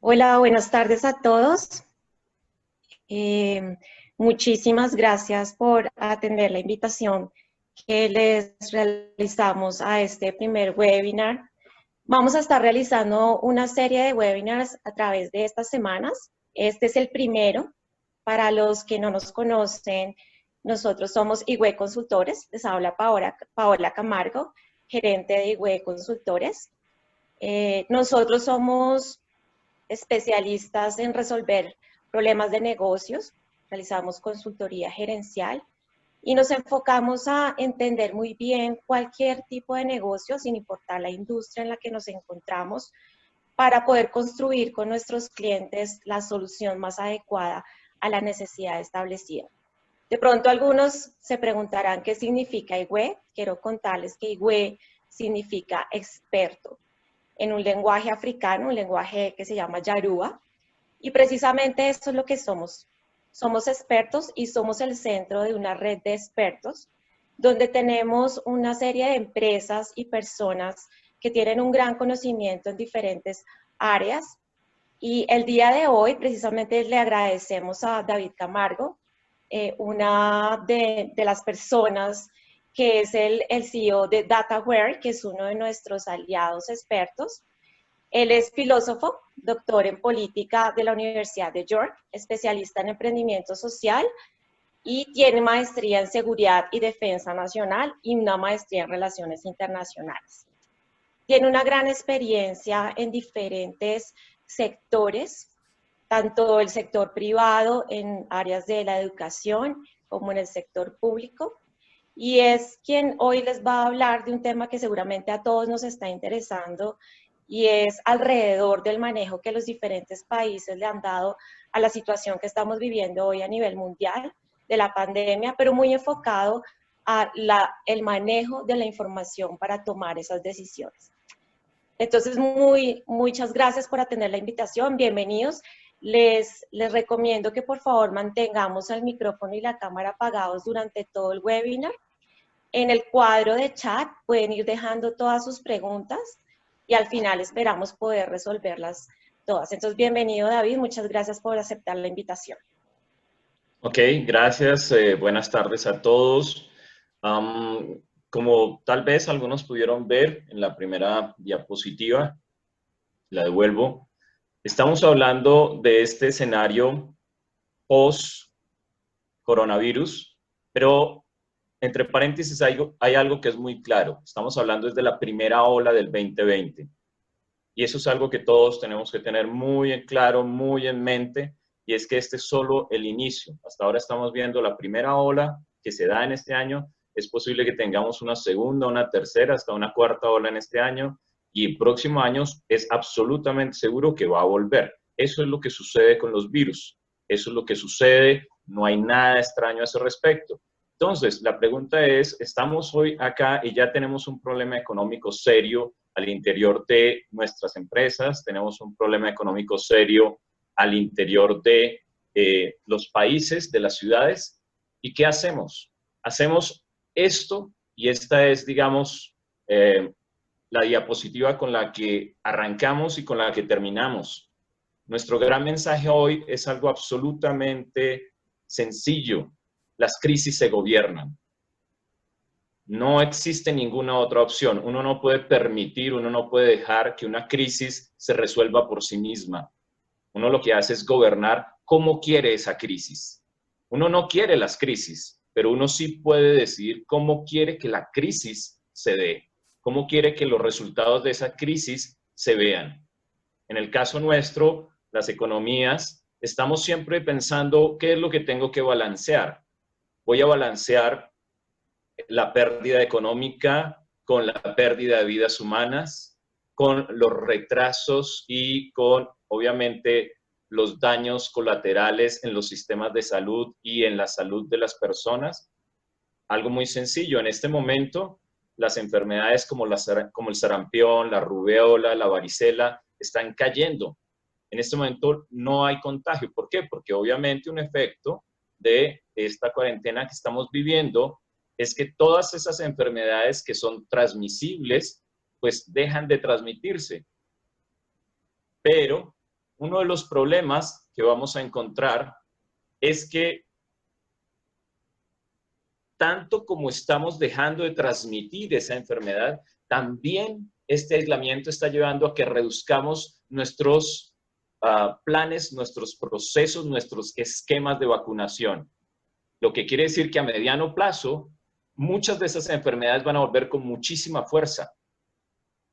Hola, buenas tardes a todos. Eh, Muchísimas gracias por atender la invitación que les realizamos a este primer webinar. Vamos a estar realizando una serie de webinars a través de estas semanas. Este es el primero. Para los que no nos conocen, nosotros somos IWE Consultores. Les habla Paola Camargo, gerente de IWE Consultores. Nosotros somos especialistas en resolver problemas de negocios, realizamos consultoría gerencial y nos enfocamos a entender muy bien cualquier tipo de negocio, sin importar la industria en la que nos encontramos, para poder construir con nuestros clientes la solución más adecuada a la necesidad establecida. De pronto algunos se preguntarán qué significa IWE. Quiero contarles que IWE significa experto en un lenguaje africano, un lenguaje que se llama Yaruba, y precisamente esto es lo que somos. Somos expertos y somos el centro de una red de expertos, donde tenemos una serie de empresas y personas que tienen un gran conocimiento en diferentes áreas. Y el día de hoy, precisamente, le agradecemos a David Camargo, una de las personas que es el CEO de DataWare, que es uno de nuestros aliados expertos. Él es filósofo, doctor en política de la Universidad de York, especialista en emprendimiento social y tiene maestría en seguridad y defensa nacional y una maestría en relaciones internacionales. Tiene una gran experiencia en diferentes sectores, tanto el sector privado en áreas de la educación como en el sector público, y es quien hoy les va a hablar de un tema que seguramente a todos nos está interesando, y es alrededor del manejo que los diferentes países le han dado a la situación que estamos viviendo hoy a nivel mundial de la pandemia, pero muy enfocado a el manejo de la información para tomar esas decisiones. Entonces, muchas gracias por atender la invitación, bienvenidos. Les recomiendo que por favor mantengamos el micrófono y la cámara apagados durante todo el webinar. En el cuadro de chat pueden ir dejando todas sus preguntas y al final esperamos poder resolverlas todas. Entonces, bienvenido David, muchas gracias por aceptar la invitación. Ok, gracias. Buenas tardes a todos. Como tal vez algunos pudieron ver en la primera diapositiva, la devuelvo, estamos hablando de este escenario post-coronavirus, pero entre paréntesis hay algo que es muy claro. Estamos hablando desde la primera ola del 2020 y eso es algo que todos tenemos que tener muy en claro, muy en mente, y es que este es solo el inicio. Hasta ahora estamos viendo la primera ola que se da en este año. Es posible que tengamos una segunda, una tercera, hasta una cuarta ola en este año, y el próximo año es absolutamente seguro que va a volver. Eso es lo que sucede con los virus. Eso es lo que sucede. No hay nada extraño a ese respecto. Entonces, la pregunta es, estamos hoy acá y ya tenemos un problema económico serio al interior de nuestras empresas, tenemos un problema económico serio al interior de los países, de las ciudades. ¿Y qué hacemos? Hacemos esto, y esta es, digamos, la diapositiva con la que arrancamos y con la que terminamos. Nuestro gran mensaje hoy es algo absolutamente sencillo. Las crisis se gobiernan. No existe ninguna otra opción. Uno no puede permitir, uno no puede dejar que una crisis se resuelva por sí misma. Uno lo que hace es gobernar cómo quiere esa crisis. Uno no quiere las crisis, pero uno sí puede decidir cómo quiere que la crisis se dé, cómo quiere que los resultados de esa crisis se vean. En el caso nuestro, las economías, estamos siempre pensando qué es lo que tengo que balancear. Voy a balancear la pérdida económica con la pérdida de vidas humanas, con los retrasos y con, obviamente, los daños colaterales en los sistemas de salud y en la salud de las personas. Algo muy sencillo, en este momento las enfermedades como el sarampión, la rubeola, la varicela están cayendo. En este momento no hay contagio. ¿Por qué? Porque obviamente un efecto de esta cuarentena que estamos viviendo es que todas esas enfermedades que son transmisibles, pues dejan de transmitirse. Pero uno de los problemas que vamos a encontrar es que tanto como estamos dejando de transmitir esa enfermedad, también este aislamiento está llevando a que reduzcamos nuestros planes, nuestros procesos, nuestros esquemas de vacunación. Lo que quiere decir que a mediano plazo, muchas de esas enfermedades van a volver con muchísima fuerza.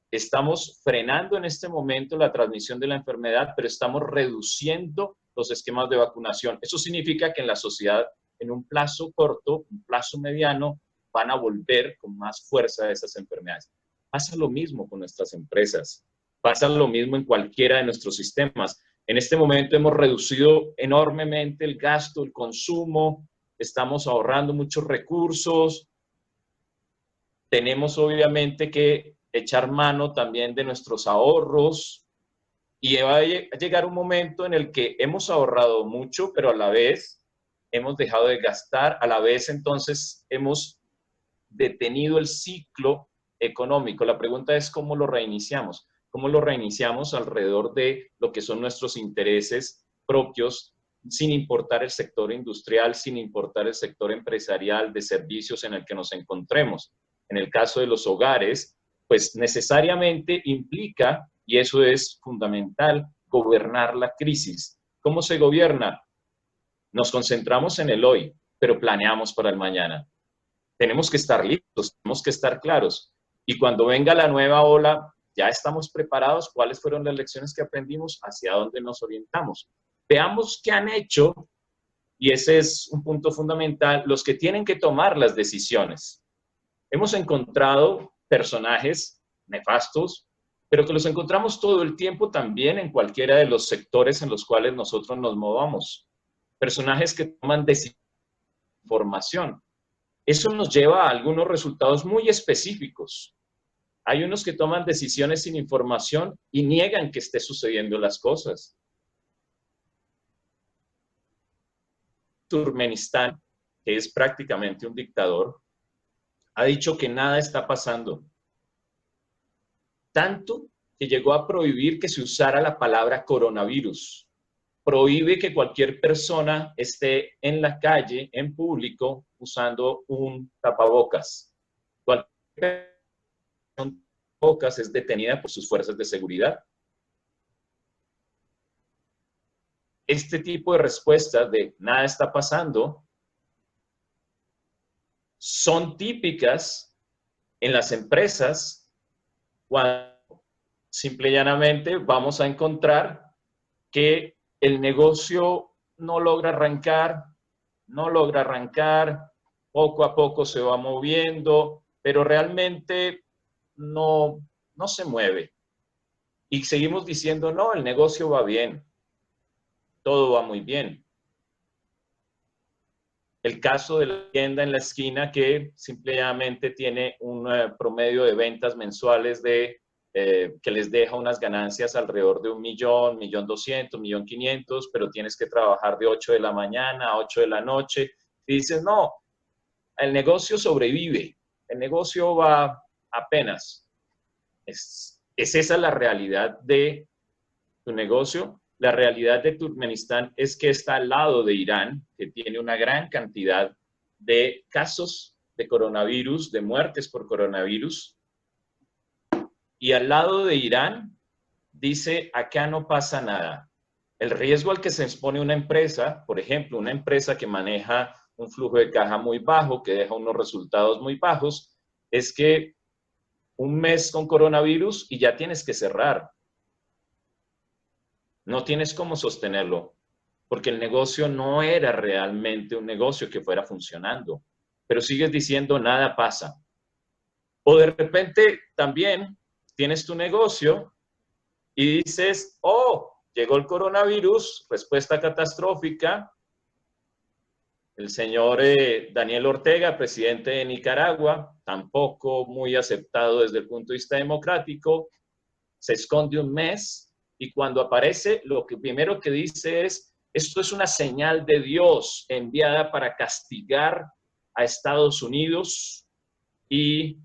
Estamos frenando en este momento la transmisión de la enfermedad, pero estamos reduciendo los esquemas de vacunación. Eso significa que en la sociedad, en un plazo corto, un plazo mediano, van a volver con más fuerza esas enfermedades. Pasa lo mismo con nuestras empresas, pasa lo mismo en cualquiera de nuestros sistemas. En este momento hemos reducido enormemente el gasto, el consumo, estamos ahorrando muchos recursos, tenemos obviamente que echar mano también de nuestros ahorros y va a llegar un momento en el que hemos ahorrado mucho, pero a la vez hemos dejado de gastar, a la vez entonces hemos detenido el ciclo económico. La pregunta es cómo lo reiniciamos. ¿Cómo lo reiniciamos alrededor de lo que son nuestros intereses propios, sin importar el sector industrial, sin importar el sector empresarial de servicios en el que nos encontremos? En el caso de los hogares, pues necesariamente implica, y eso es fundamental, gobernar la crisis. ¿Cómo se gobierna? Nos concentramos en el hoy, pero planeamos para el mañana. Tenemos que estar listos, tenemos que estar claros. Y cuando venga la nueva ola, ya estamos preparados, cuáles fueron las lecciones que aprendimos, hacia dónde nos orientamos. Veamos qué han hecho, y ese es un punto fundamental, los que tienen que tomar las decisiones. Hemos encontrado personajes nefastos, pero que los encontramos todo el tiempo también en cualquiera de los sectores en los cuales nosotros nos movamos. Personajes que toman decisiones de información. Eso nos lleva a algunos resultados muy específicos. Hay unos que toman decisiones sin información y niegan que esté sucediendo las cosas. Turkmenistán, que es prácticamente un dictador, ha dicho que nada está pasando. Tanto que llegó a prohibir que se usara la palabra coronavirus. Prohíbe que cualquier persona esté en la calle, en público, usando un tapabocas. Cualquier tapabocas es detenida por sus fuerzas de seguridad. Este tipo de respuestas de nada está pasando son típicas en las empresas cuando simple y llanamente vamos a encontrar que el negocio no logra arrancar, poco a poco se va moviendo, pero realmente no se mueve. Y seguimos diciendo, no, el negocio va bien, todo va muy bien. El caso de la tienda en la esquina que simplemente tiene un promedio de ventas mensuales que les deja unas ganancias alrededor de 1.000.000, 1.200.000, 1.500.000, pero tienes que trabajar de 8 de la mañana a 8 de la noche. Y dices, no, el negocio sobrevive, el negocio va apenas. ¿Es esa la realidad de tu negocio? La realidad de Turkmenistán es que está al lado de Irán, que tiene una gran cantidad de casos de coronavirus, de muertes por coronavirus. Y al lado de Irán dice, acá no pasa nada. El riesgo al que se expone una empresa, por ejemplo, una empresa que maneja un flujo de caja muy bajo, que deja unos resultados muy bajos, es que un mes con coronavirus y ya tienes que cerrar. No tienes cómo sostenerlo, porque el negocio no era realmente un negocio que fuera funcionando, pero sigues diciendo nada pasa. O de repente también tienes tu negocio y dices, oh, llegó el coronavirus, respuesta catastrófica. El señor Daniel Ortega, presidente de Nicaragua, tampoco muy aceptado desde el punto de vista democrático, se esconde un mes. Y cuando aparece, lo que primero que dice es, esto es una señal de Dios enviada para castigar a Estados Unidos y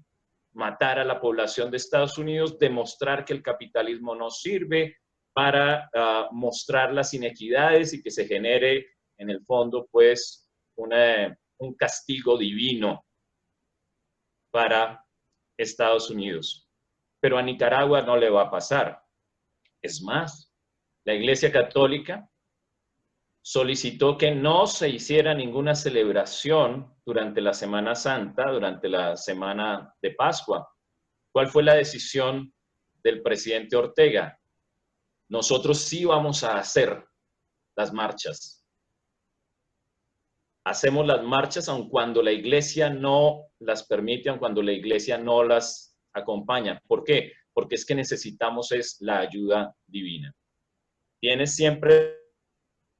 matar a la población de Estados Unidos, demostrar que el capitalismo no sirve, para mostrar las inequidades y que se genere en el fondo pues un castigo divino para Estados Unidos. Pero a Nicaragua no le va a pasar. Es más, la Iglesia Católica solicitó que no se hiciera ninguna celebración durante la Semana Santa, durante la semana de Pascua. ¿Cuál fue la decisión del presidente Ortega? Nosotros sí vamos a hacer las marchas. Hacemos las marchas aun cuando la iglesia no las permite, aun cuando la iglesia no las acompaña. ¿Por qué? Porque es que necesitamos la ayuda divina. Tienes siempre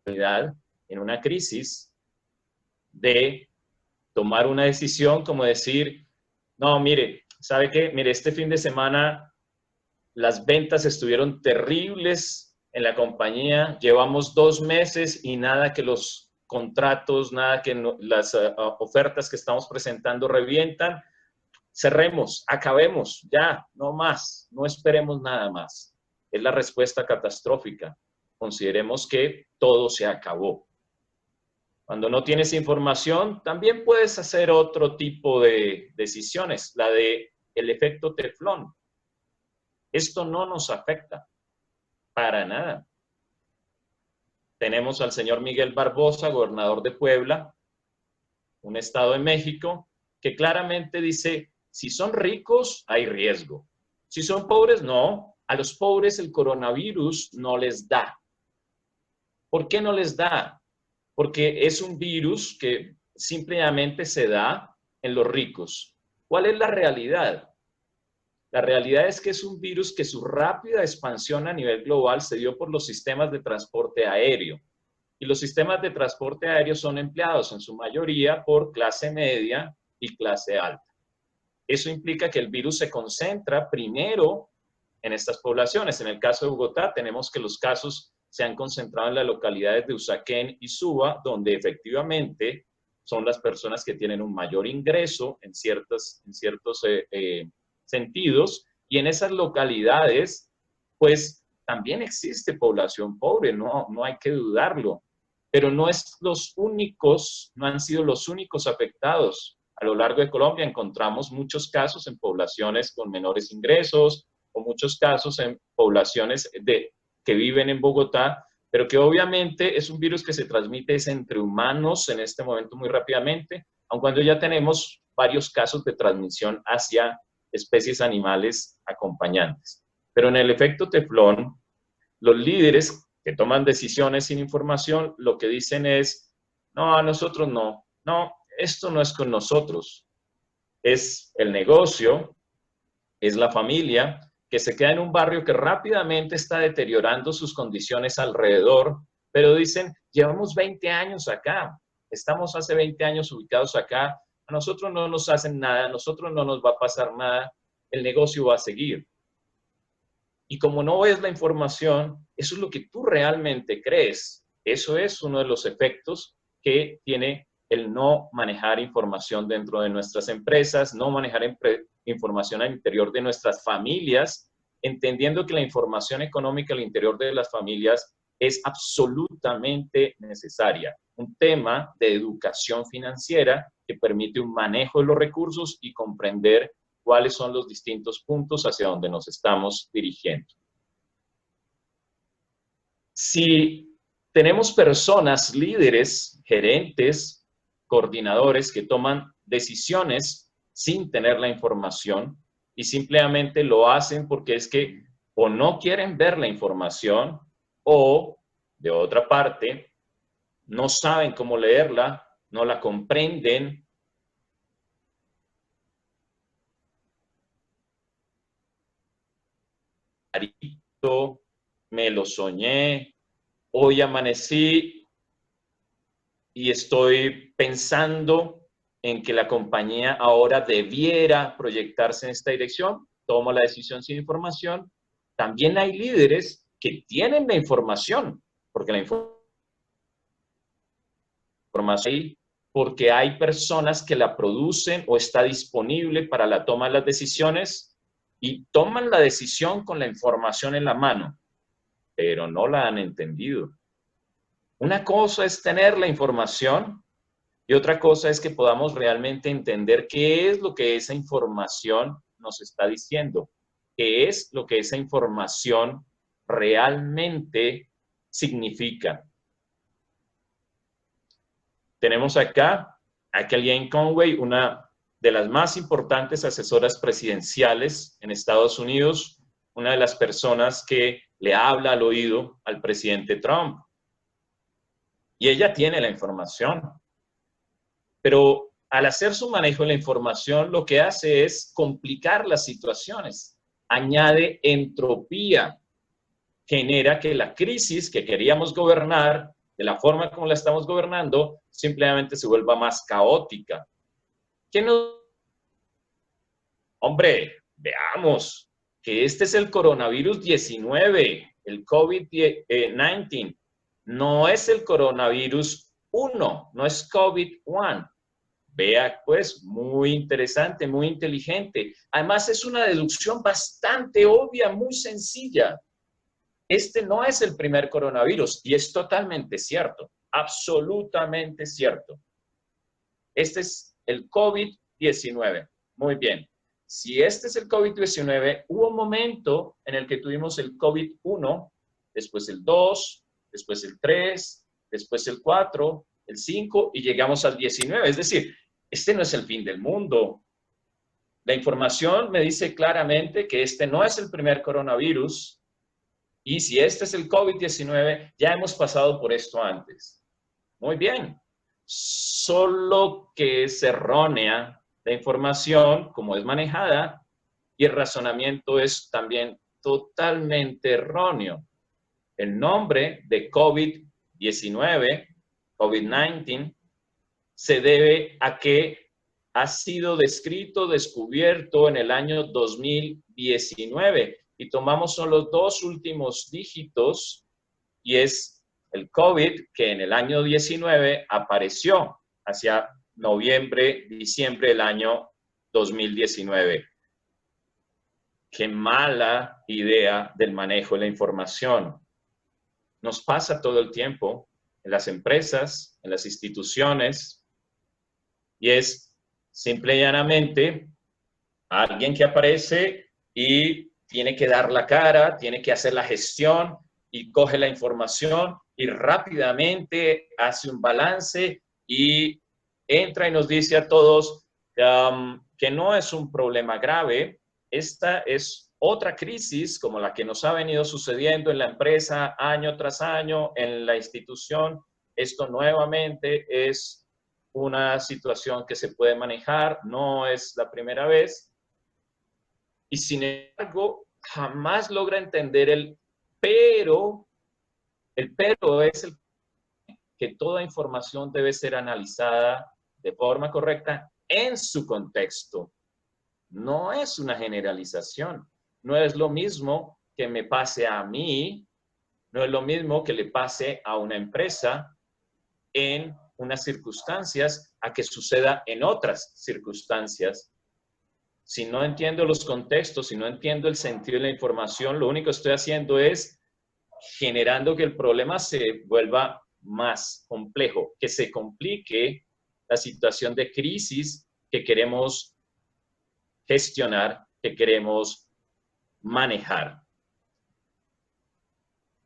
en una crisis de tomar una decisión como decir, no, mire, ¿sabe qué? Mire, este fin de semana las ventas estuvieron terribles en la compañía, llevamos 2 meses y nada que los contratos, nada que las ofertas que estamos presentando revientan. Cerremos, acabemos, ya, no más, no esperemos nada más. Es la respuesta catastrófica. Consideremos que todo se acabó. Cuando no tienes información, también puedes hacer otro tipo de decisiones, la de el efecto teflón. Esto no nos afecta para nada. Tenemos al señor Miguel Barbosa, gobernador de Puebla, un estado de México, que claramente dice, si son ricos, hay riesgo. Si son pobres, no. A los pobres el coronavirus no les da. ¿Por qué no les da? Porque es un virus que simplemente se da en los ricos. ¿Cuál es la realidad? La realidad es que es un virus que su rápida expansión a nivel global se dio por los sistemas de transporte aéreo. Y los sistemas de transporte aéreo son empleados en su mayoría por clase media y clase alta. Eso implica que el virus se concentra primero en estas poblaciones. En el caso de Bogotá, tenemos que los casos se han concentrado en las localidades de Usaquén y Suba, donde efectivamente son las personas que tienen un mayor ingreso en ciertos sentidos, y en esas localidades, pues también existe población pobre, no hay que dudarlo, pero no han sido los únicos afectados. A lo largo de Colombia encontramos muchos casos en poblaciones con menores ingresos, o muchos casos en poblaciones que viven en Bogotá, pero que obviamente es un virus que se transmite entre humanos en este momento muy rápidamente, aun cuando ya tenemos varios casos de transmisión hacia especies animales acompañantes. Pero en el efecto teflón, los líderes que toman decisiones sin información, lo que dicen es, no, a nosotros no, esto no es con nosotros, es el negocio, es la familia, que se queda en un barrio que rápidamente está deteriorando sus condiciones alrededor, pero dicen, llevamos 20 años acá, estamos hace 20 años ubicados acá, a nosotros no nos hacen nada, a nosotros no nos va a pasar nada, el negocio va a seguir. Y como no ves la información, eso es lo que tú realmente crees. Eso es uno de los efectos que tiene el no manejar información dentro de nuestras empresas, no manejar información al interior de nuestras familias, entendiendo que la información económica al interior de las familias es absolutamente necesaria. Un tema de educación financiera que permite un manejo de los recursos y comprender cuáles son los distintos puntos hacia donde nos estamos dirigiendo. Si tenemos personas, líderes, gerentes, coordinadores que toman decisiones sin tener la información y simplemente lo hacen porque es que o no quieren ver la información o, de otra parte, no saben cómo leerla, no la comprenden. Me lo soñé, hoy amanecí y estoy pensando en que la compañía ahora debiera proyectarse en esta dirección, tomo la decisión sin información. También hay líderes que tienen la información, porque la información ahí, porque hay personas que la producen o está disponible para la toma de las decisiones y toman la decisión con la información en la mano. pero no la han entendido. Una cosa es tener la información y otra cosa es que podamos realmente entender qué es lo que esa información nos está diciendo, qué es lo que esa información realmente significa. Tenemos acá a Kellyanne Conway, una de las más importantes asesoras presidenciales en Estados Unidos, una de las personas que le habla al oído al presidente Trump. Y ella tiene la información. Pero al hacer su manejo de la información, lo que hace es complicar las situaciones. Añade entropía. Genera que la crisis que queríamos gobernar, de la forma como la estamos gobernando, simplemente se vuelva más caótica. ¿Qué nos... Hombre, veamos que este es el coronavirus 19, el COVID-19. No es el coronavirus 1, no es COVID-1. Vea, pues, muy interesante, muy inteligente. Además, es una deducción bastante obvia, muy sencilla. Este no es el primer coronavirus y es totalmente cierto, absolutamente cierto. Este es el COVID-19. Muy bien. Si este es el COVID-19, hubo un momento en el que tuvimos el COVID-1, después el 2, después el 3, después el 4, el 5 y llegamos al 19. Es decir, este no es el fin del mundo. La información me dice claramente que este no es el primer coronavirus y si este es el COVID-19, ya hemos pasado por esto antes. Muy bien. Solo que es errónea la información, como es manejada, y el razonamiento es también totalmente erróneo. El nombre de COVID-19, COVID-19, se debe a que ha sido descubierto en el año 2019 y tomamos solo los dos últimos dígitos y es el COVID que en el año 19 apareció hacia noviembre, diciembre del año 2019. Qué mala idea del manejo de la información. Nos pasa todo el tiempo en las empresas, en las instituciones, y es simple y llanamente alguien que aparece y tiene que dar la cara, tiene que hacer la gestión y coge la información y rápidamente hace un balance y entra y nos dice a todos que no es un problema grave. Esta es otra crisis como la que nos ha venido sucediendo en la empresa año tras año, en la institución. Esto nuevamente es una situación que se puede manejar, no es la primera vez. Y sin embargo, jamás logra entender el pero. El pero es el que toda información debe ser analizada de forma correcta en su contexto. No es una generalización. No es lo mismo que me pase a mí, no es lo mismo que le pase a una empresa en unas circunstancias a que suceda en otras circunstancias. Si no entiendo los contextos, si no entiendo el sentido de la información, lo único que estoy haciendo es generando que el problema se vuelva más complejo, que se complique la situación de crisis que queremos gestionar, que queremos manejar.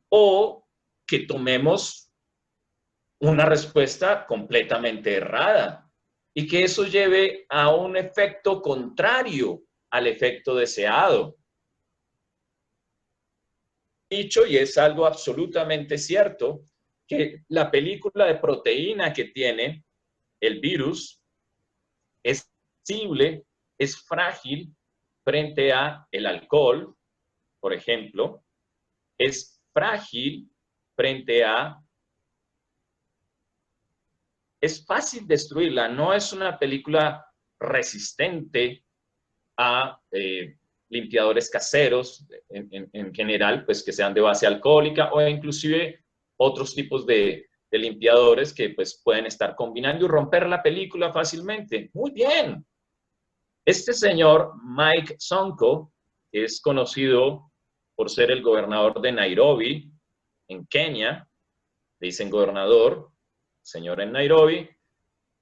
O que tomemos una respuesta completamente errada y que eso lleve a un efecto contrario al efecto deseado. Dicho, y es algo absolutamente cierto, que la película de proteína que tiene el virus es sensible, es frágil frente a el alcohol, por ejemplo, es frágil frente a... Es fácil destruirla, no es una película resistente a limpiadores caseros en general, pues que sean de base alcohólica o inclusive otros tipos de limpiadores que pues pueden estar combinando y romper la película fácilmente. Muy bien. Este señor Mike Sonko es conocido por ser el gobernador de Nairobi en Kenia, le dicen gobernador, señor en Nairobi,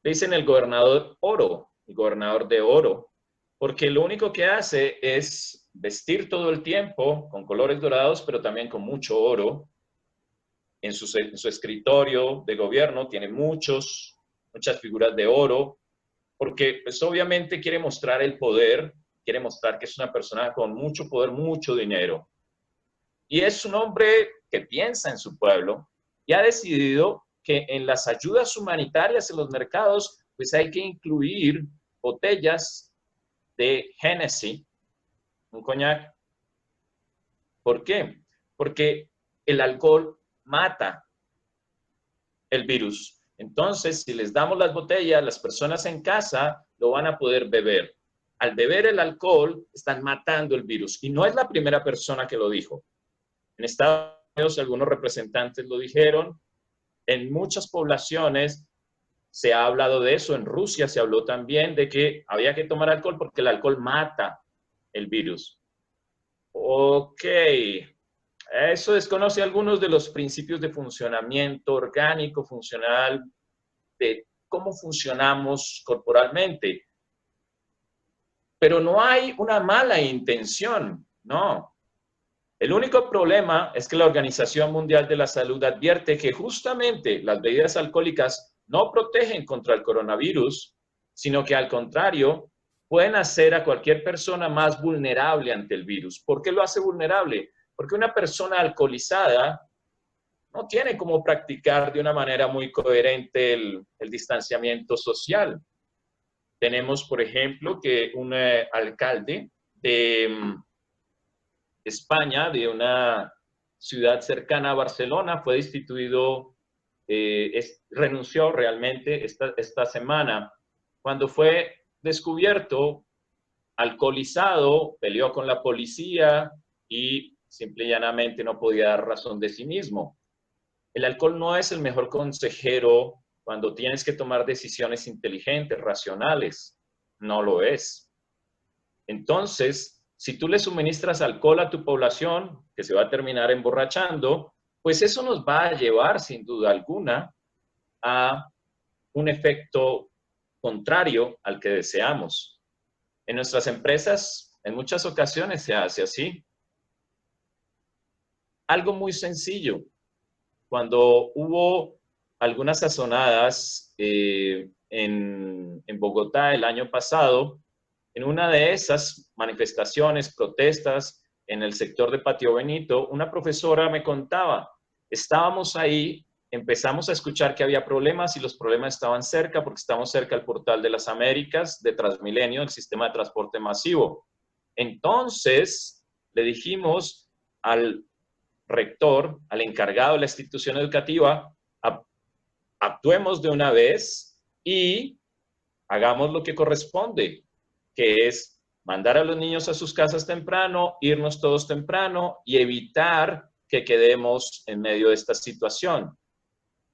le dicen el gobernador oro, el gobernador de oro, porque lo único que hace es vestir todo el tiempo con colores dorados, pero también con mucho oro. En su escritorio de gobierno tiene muchas figuras de oro, porque pues obviamente quiere mostrar el poder, quiere mostrar que es una persona con mucho poder, mucho dinero. Y es un hombre que piensa en su pueblo y ha decidido que en las ayudas humanitarias en los mercados, pues hay que incluir botellas de Hennessy, un coñac. ¿Por qué? Porque el alcohol mata el virus. Entonces, si les damos las botellas, las personas en casa lo van a poder beber. Al beber el alcohol, están matando el virus. Y no es la primera persona que lo dijo. En Estados Unidos, algunos representantes lo dijeron. En muchas poblaciones se ha hablado de eso. En Rusia se habló también de que había que tomar alcohol porque el alcohol mata el virus. Ok. Eso desconoce algunos de los principios de funcionamiento orgánico, funcional, de cómo funcionamos corporalmente. Pero no hay una mala intención, no. El único problema es que la Organización Mundial de la Salud advierte que justamente las bebidas alcohólicas no protegen contra el coronavirus, sino que al contrario, pueden hacer a cualquier persona más vulnerable ante el virus. ¿Por qué lo hace vulnerable? Porque una persona alcoholizada no tiene cómo practicar de una manera muy coherente el distanciamiento social. Tenemos, por ejemplo, que un alcalde de España, de una ciudad cercana a Barcelona, fue destituido, renunció realmente esta semana, cuando fue descubierto alcoholizado, peleó con la policía y simple y llanamente no podía dar razón de sí mismo. El alcohol no es el mejor consejero cuando tienes que tomar decisiones inteligentes, racionales. No lo es. Entonces, si tú le suministras alcohol a tu población, que se va a terminar emborrachando, pues eso nos va a llevar, sin duda alguna, a un efecto contrario al que deseamos. En nuestras empresas, en muchas ocasiones se hace así. Algo muy sencillo. Cuando hubo algunas sazonadas en Bogotá el año pasado, en una de esas manifestaciones, protestas en el sector de Patio Benito, una profesora me contaba, estábamos ahí, empezamos a escuchar que había problemas y los problemas estaban cerca porque estamos cerca del Portal de las Américas, de Transmilenio, el sistema de transporte masivo. Entonces, le dijimos al rector, al encargado de la institución educativa, actuemos de una vez y hagamos lo que corresponde, que es mandar a los niños a sus casas temprano, irnos todos temprano y evitar que quedemos en medio de esta situación.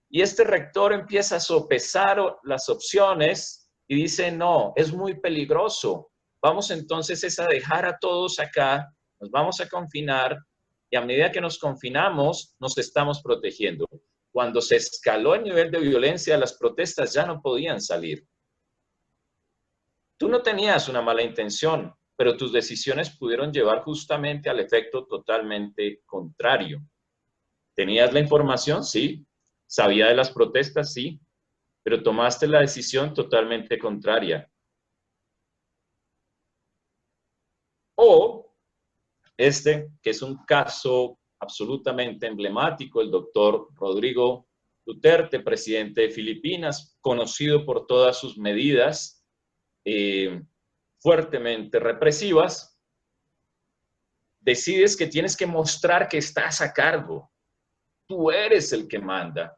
Y este rector empieza a sopesar las opciones y dice, no, es muy peligroso. Vamos entonces a dejar a todos acá, nos vamos a confinar y a medida que nos confinamos, nos estamos protegiendo. Cuando se escaló el nivel de violencia, las protestas ya no podían salir. Tú no tenías una mala intención, pero tus decisiones pudieron llevar justamente al efecto totalmente contrario. ¿Tenías la información? Sí. ¿Sabía de las protestas? Sí. Pero tomaste la decisión totalmente contraria. O que es un caso absolutamente emblemático, el doctor Rodrigo Duterte, presidente de Filipinas, conocido por todas sus medidas fuertemente represivas, decides que tienes que mostrar que estás a cargo. Tú eres el que manda.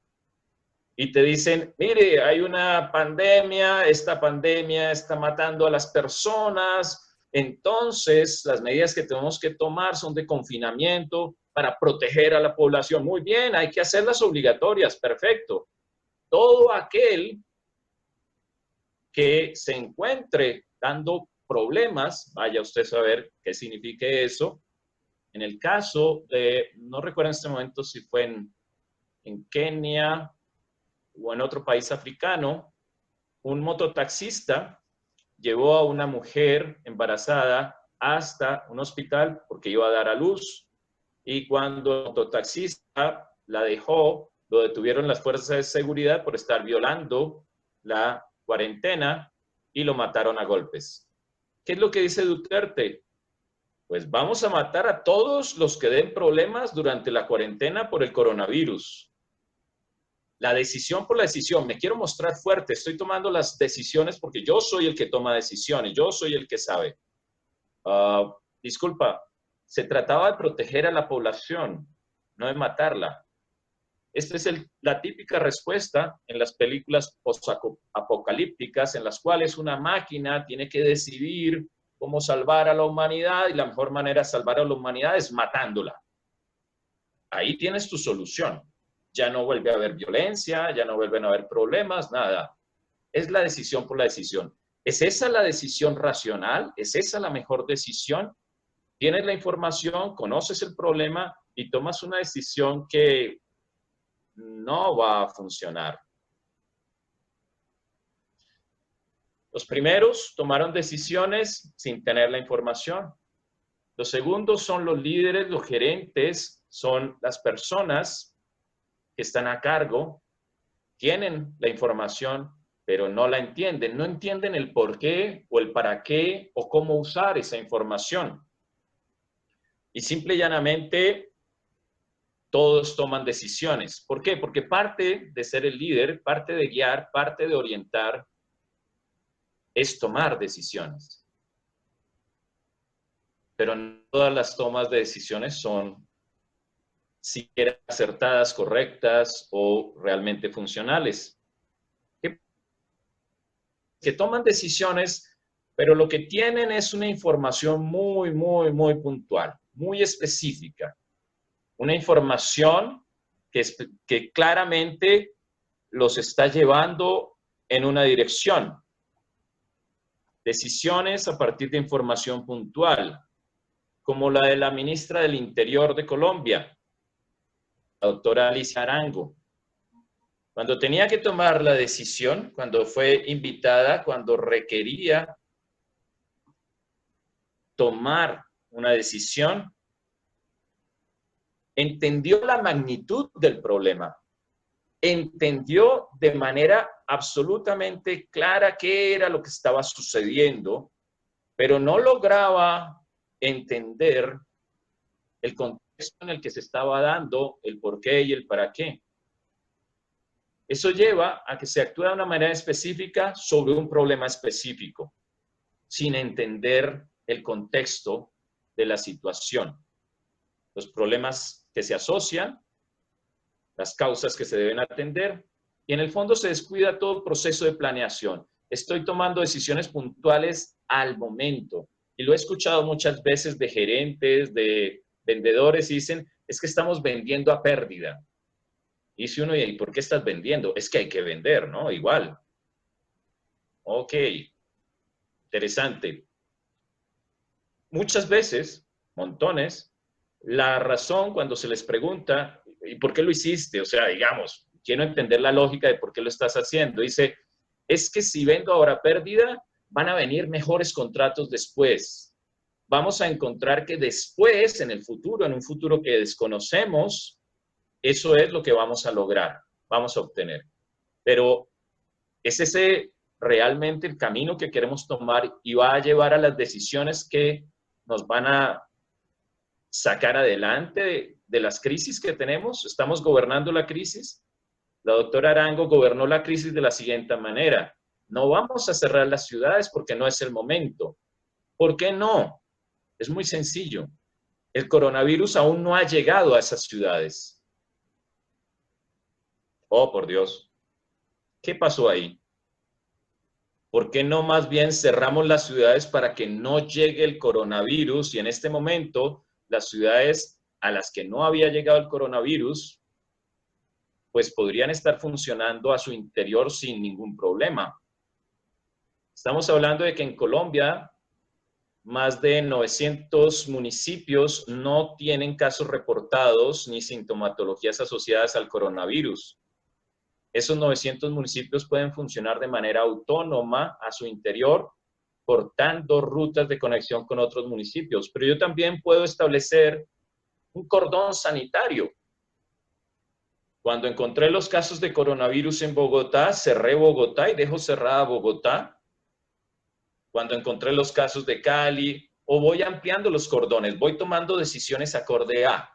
Y te dicen, mire, hay una pandemia, esta pandemia está matando a las personas, entonces las medidas que tenemos que tomar son de confinamiento para proteger a la población. Muy bien, hay que hacerlas obligatorias, perfecto. Todo aquel que se encuentre dando problemas, vaya usted a saber qué significa eso, En el caso de, no recuerdo en este momento si fue en Kenia o en otro país africano, un mototaxista llevó a una mujer embarazada hasta un hospital porque iba a dar a luz, y cuando el mototaxista la dejó, lo detuvieron las fuerzas de seguridad por estar violando la cuarentena y lo mataron a golpes. ¿Qué es lo que dice Duterte? Pues vamos a matar a todos los que den problemas durante la cuarentena por el coronavirus. La decisión por la decisión, me quiero mostrar fuerte, estoy tomando las decisiones porque yo soy el que toma decisiones, yo soy el que sabe. Disculpa, se trataba de proteger a la población, no de matarla. Esta es la típica respuesta en las películas post-apocalípticas en las cuales una máquina tiene que decidir cómo salvar a la humanidad y la mejor manera de salvar a la humanidad es matándola. Ahí tienes tu solución. Ya no vuelve a haber violencia, ya no vuelven a haber problemas, nada. Es la decisión por la decisión. ¿Es esa la decisión racional? ¿Es esa la mejor decisión? Tienes la información, conoces el problema y tomas una decisión que no va a funcionar. Los primeros tomaron decisiones sin tener la información. Los segundos son los líderes, los gerentes, son las personas que están a cargo, tienen la información, pero no la entienden. No entienden el por qué o el para qué o cómo usar esa información. Y simple y llanamente todos toman decisiones. ¿Por qué? Porque parte de ser el líder, parte de guiar, parte de orientar, es tomar decisiones. Pero no todas las tomas de decisiones son siquiera acertadas, correctas o realmente funcionales. Que toman decisiones, pero lo que tienen es una información muy puntual, muy específica. Una información que claramente los está llevando en una dirección. Decisiones a partir de información puntual, como la de la ministra del Interior de Colombia, la doctora Alicia Arango. Cuando tenía que tomar la decisión, cuando fue invitada, cuando requería tomar una decisión, entendió la magnitud del problema, entendió de manera absolutamente clara qué era lo que estaba sucediendo, pero no lograba entender el contexto en el que se estaba dando, el por qué y el para qué. Eso lleva a que se actúe de una manera específica sobre un problema específico, sin entender el contexto de la situación. Los problemas que se asocian, las causas que se deben atender, y en el fondo se descuida todo el proceso de planeación. Estoy tomando decisiones puntuales al momento, y lo he escuchado muchas veces de gerentes, de vendedores, y dicen, es que estamos vendiendo a pérdida. Y dice uno, ¿y por qué estás vendiendo? Es que hay que vender, ¿no? Igual. Ok, interesante. Muchas veces, montones, la razón cuando se les pregunta, ¿y por qué lo hiciste? O sea, digamos, quiero entender la lógica de por qué lo estás haciendo. Dice, es que si vendo ahora pérdida, van a venir mejores contratos después. Vamos a encontrar que después, en el futuro, en un futuro que desconocemos, eso es lo que vamos a lograr, vamos a obtener. Pero ¿es ese realmente el camino que queremos tomar y va a llevar a las decisiones que nos van a sacar adelante de las crisis que tenemos? ¿Estamos gobernando la crisis? La doctora Arango gobernó la crisis de la siguiente manera. No vamos a cerrar las ciudades porque no es el momento. ¿Por qué no? Es muy sencillo. El coronavirus aún no ha llegado a esas ciudades. Oh, por Dios. ¿Qué pasó ahí? ¿Por qué no más bien cerramos las ciudades para que no llegue el coronavirus? Y en este momento, las ciudades a las que no había llegado el coronavirus, pues podrían estar funcionando a su interior sin ningún problema. Estamos hablando de que en Colombia más de 900 municipios no tienen casos reportados ni sintomatologías asociadas al coronavirus. Esos 900 municipios pueden funcionar de manera autónoma a su interior, cortando rutas de conexión con otros municipios. Pero yo también puedo establecer un cordón sanitario. Cuando encontré los casos de coronavirus en Bogotá, cerré Bogotá y dejo cerrada Bogotá. Cuando encontré los casos de Cali, o voy ampliando los cordones, voy tomando decisiones acorde a.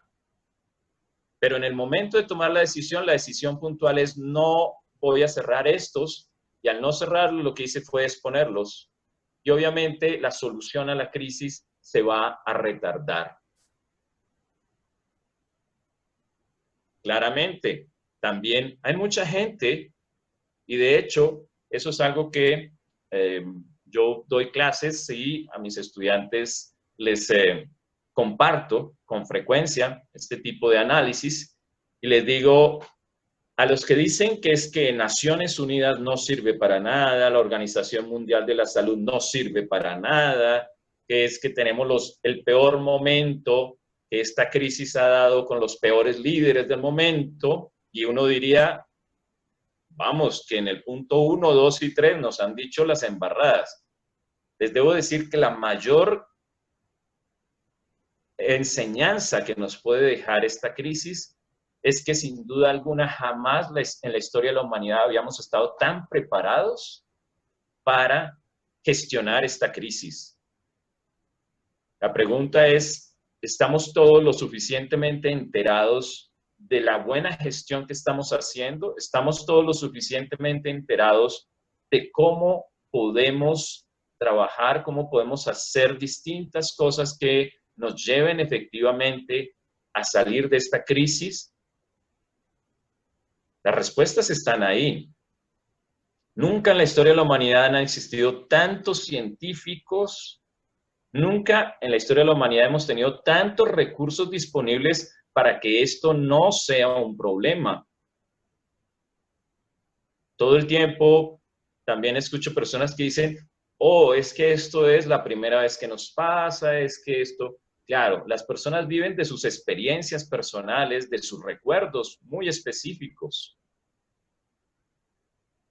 Pero en el momento de tomar la decisión puntual es no voy a cerrar estos, y al no cerrarlos lo que hice fue exponerlos. Y obviamente la solución a la crisis se va a retardar. Claramente, también hay mucha gente, y de hecho, eso es algo que yo doy clases y a mis estudiantes les comparto con frecuencia este tipo de análisis y les digo a los que dicen que es que Naciones Unidas no sirve para nada, la Organización Mundial de la Salud no sirve para nada, que es que tenemos el peor momento, que esta crisis ha dado con los peores líderes del momento, y uno diría, vamos, que en el punto 1, 2 y 3 nos han dicho las embarradas. Les debo decir que la mayor enseñanza que nos puede dejar esta crisis es que sin duda alguna jamás en la historia de la humanidad habíamos estado tan preparados para gestionar esta crisis. La pregunta es, ¿estamos todos lo suficientemente enterados de la buena gestión que estamos haciendo? ¿Estamos todos lo suficientemente enterados de cómo podemos trabajar, cómo podemos hacer distintas cosas que nos lleven efectivamente a salir de esta crisis? Las respuestas están ahí. Nunca en la historia de la humanidad han existido tantos científicos, nunca en la historia de la humanidad hemos tenido tantos recursos disponibles para que esto no sea un problema. Todo el tiempo también escucho personas que dicen, oh, es que esto es la primera vez que nos pasa, es que esto... Claro, las personas viven de sus experiencias personales, de sus recuerdos muy específicos.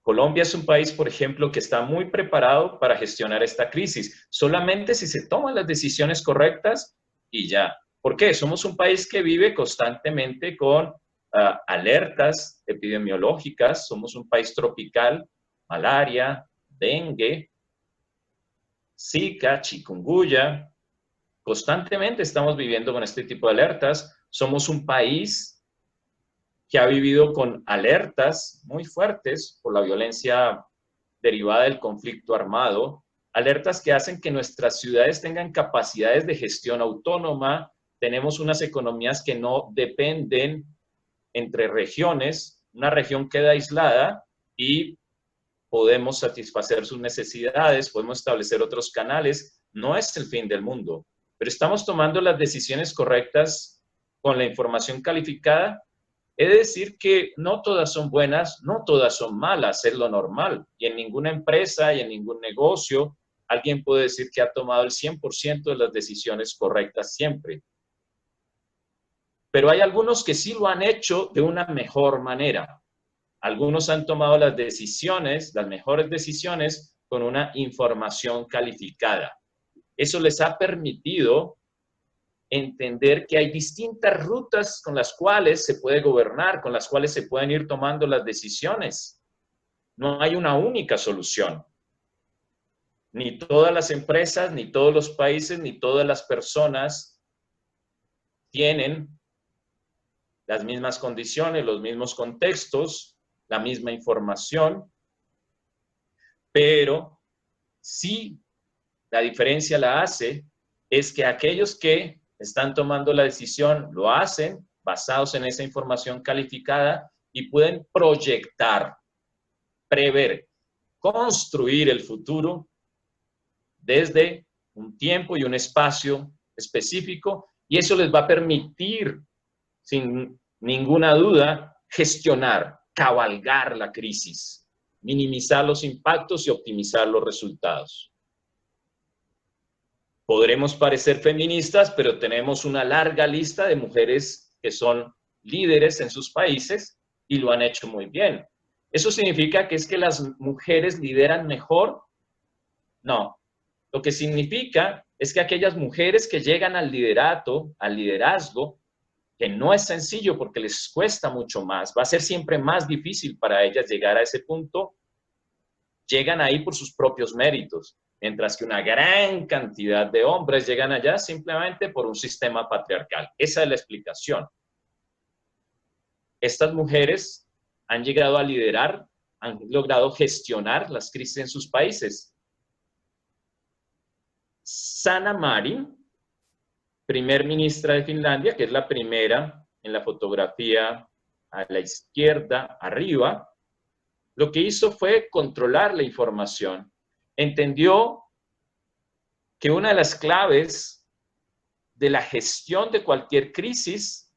Colombia es un país, por ejemplo, que está muy preparado para gestionar esta crisis, solamente si se toman las decisiones correctas y ya. ¿Por qué? Somos un país que vive constantemente con alertas epidemiológicas, somos un país tropical, malaria, dengue, Zika, chikungunya. Constantemente estamos viviendo con este tipo de alertas. Somos un país que ha vivido con alertas muy fuertes por la violencia derivada del conflicto armado, alertas que hacen que nuestras ciudades tengan capacidades de gestión autónoma, tenemos unas economías que no dependen entre regiones, una región queda aislada y podemos satisfacer sus necesidades, podemos establecer otros canales, no es el fin del mundo, pero estamos tomando las decisiones correctas con la información calificada. He de decir que no todas son buenas, no todas son malas, es lo normal. Y en ninguna empresa y en ningún negocio alguien puede decir que ha tomado el 100% de las decisiones correctas siempre. Pero hay algunos que sí lo han hecho de una mejor manera. Algunos han tomado las decisiones, las mejores decisiones, con una información calificada. Eso les ha permitido entender que hay distintas rutas con las cuales se puede gobernar, con las cuales se pueden ir tomando las decisiones. No hay una única solución. Ni todas las empresas, ni todos los países, ni todas las personas tienen las mismas condiciones, los mismos contextos, la misma información, pero sí la diferencia la hace es que aquellos que están tomando la decisión lo hacen basados en esa información calificada y pueden proyectar, prever, construir el futuro desde un tiempo y un espacio específico, y eso les va a permitir, sin ninguna duda, gestionar, cabalgar la crisis, minimizar los impactos y optimizar los resultados. Podremos parecer feministas, pero tenemos una larga lista de mujeres que son líderes en sus países y lo han hecho muy bien. ¿Eso significa que es que las mujeres lideran mejor? No. Lo que significa es que aquellas mujeres que llegan al liderato, al liderazgo, que no es sencillo porque les cuesta mucho más, va a ser siempre más difícil para ellas llegar a ese punto, llegan ahí por sus propios méritos, mientras que una gran cantidad de hombres llegan allá simplemente por un sistema patriarcal. Esa es la explicación. Estas mujeres han llegado a liderar, han logrado gestionar las crisis en sus países. Sanna Marin, primer ministra de Finlandia, que es la primera en la fotografía a la izquierda, arriba, lo que hizo fue controlar la información. Entendió que una de las claves de la gestión de cualquier crisis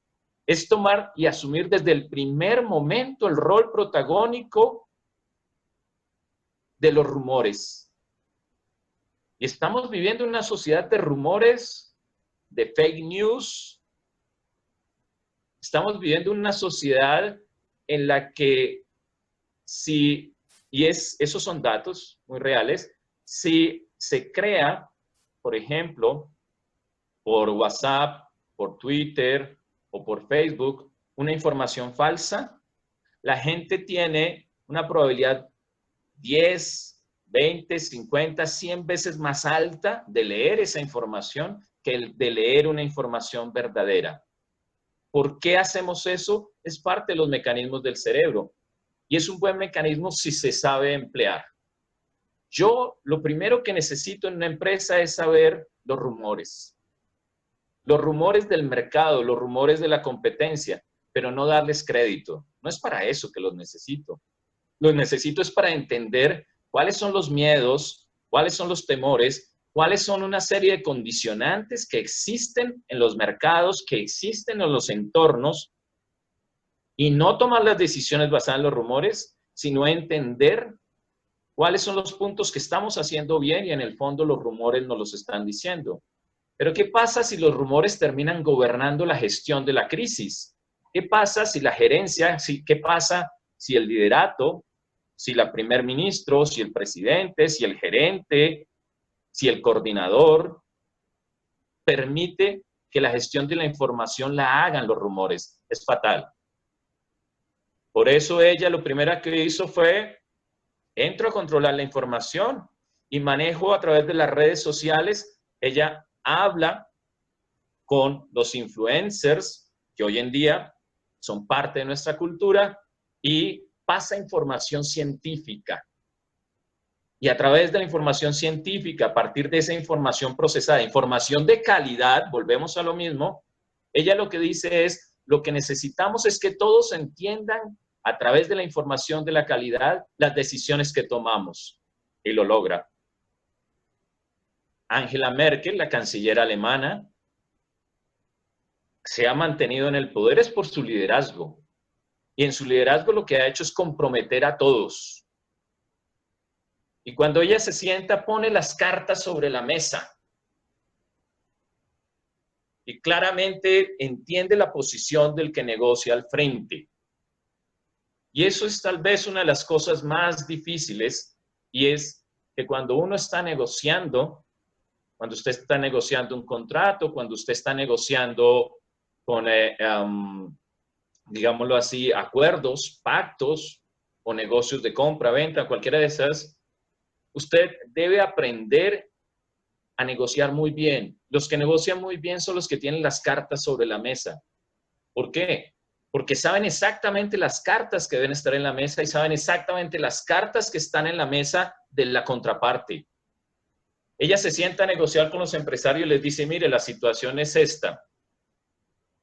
es tomar y asumir desde el primer momento el rol protagónico de los rumores. Y estamos viviendo en una sociedad de rumores, de fake news. Estamos viviendo una sociedad en la que esos son datos muy reales, si se crea, por ejemplo, por WhatsApp, por Twitter o por Facebook, una información falsa, la gente tiene una probabilidad 10, 20, 50, 100 veces más alta de leer esa información que de leer una información verdadera. ¿Por qué hacemos eso? Es parte de los mecanismos del cerebro. Y es un buen mecanismo si se sabe emplear. Yo lo primero que necesito en una empresa es saber los rumores del mercado, los rumores de la competencia, pero no darles crédito. No es para eso que los necesito. Los necesito es para entender cuáles son los miedos, cuáles son los temores, cuáles son una serie de condicionantes que existen en los mercados, que existen en los entornos, y no tomar las decisiones basadas en los rumores, sino entender cuáles son los puntos que estamos haciendo bien y en el fondo los rumores nos los están diciendo. Pero ¿qué pasa si los rumores terminan gobernando la gestión de la crisis? ¿Qué pasa si la gerencia, qué pasa si el liderato, si la primer ministro, si el presidente, si el gerente, si el coordinador permite que la gestión de la información la hagan los rumores? Es fatal. Por eso ella lo primero que hizo fue, entro a controlar la información y manejo a través de las redes sociales. Ella habla con los influencers, que hoy en día son parte de nuestra cultura, y pasa información científica. Y a través de la información científica, a partir de esa información procesada, información de calidad, volvemos a lo mismo, ella lo que dice es, lo que necesitamos es que todos entiendan a través de la información de la calidad las decisiones que tomamos. Y lo logra. Angela Merkel, la canciller alemana, se ha mantenido en el poder es por su liderazgo. Y en su liderazgo lo que ha hecho es comprometer a todos. Y cuando ella se sienta, pone las cartas sobre la mesa. Y claramente entiende la posición del que negocia al frente. Y eso es tal vez una de las cosas más difíciles, y es que cuando uno está negociando, cuando usted está negociando un contrato, cuando usted está negociando con, digámoslo así, acuerdos, pactos o negocios de compra, venta, cualquiera de esas, usted debe aprender a negociar muy bien. Los que negocian muy bien son los que tienen las cartas sobre la mesa. ¿Por qué? Porque saben exactamente las cartas que deben estar en la mesa y saben exactamente las cartas que están en la mesa de la contraparte. Ella se sienta a negociar con los empresarios y les dice, mire, la situación es esta.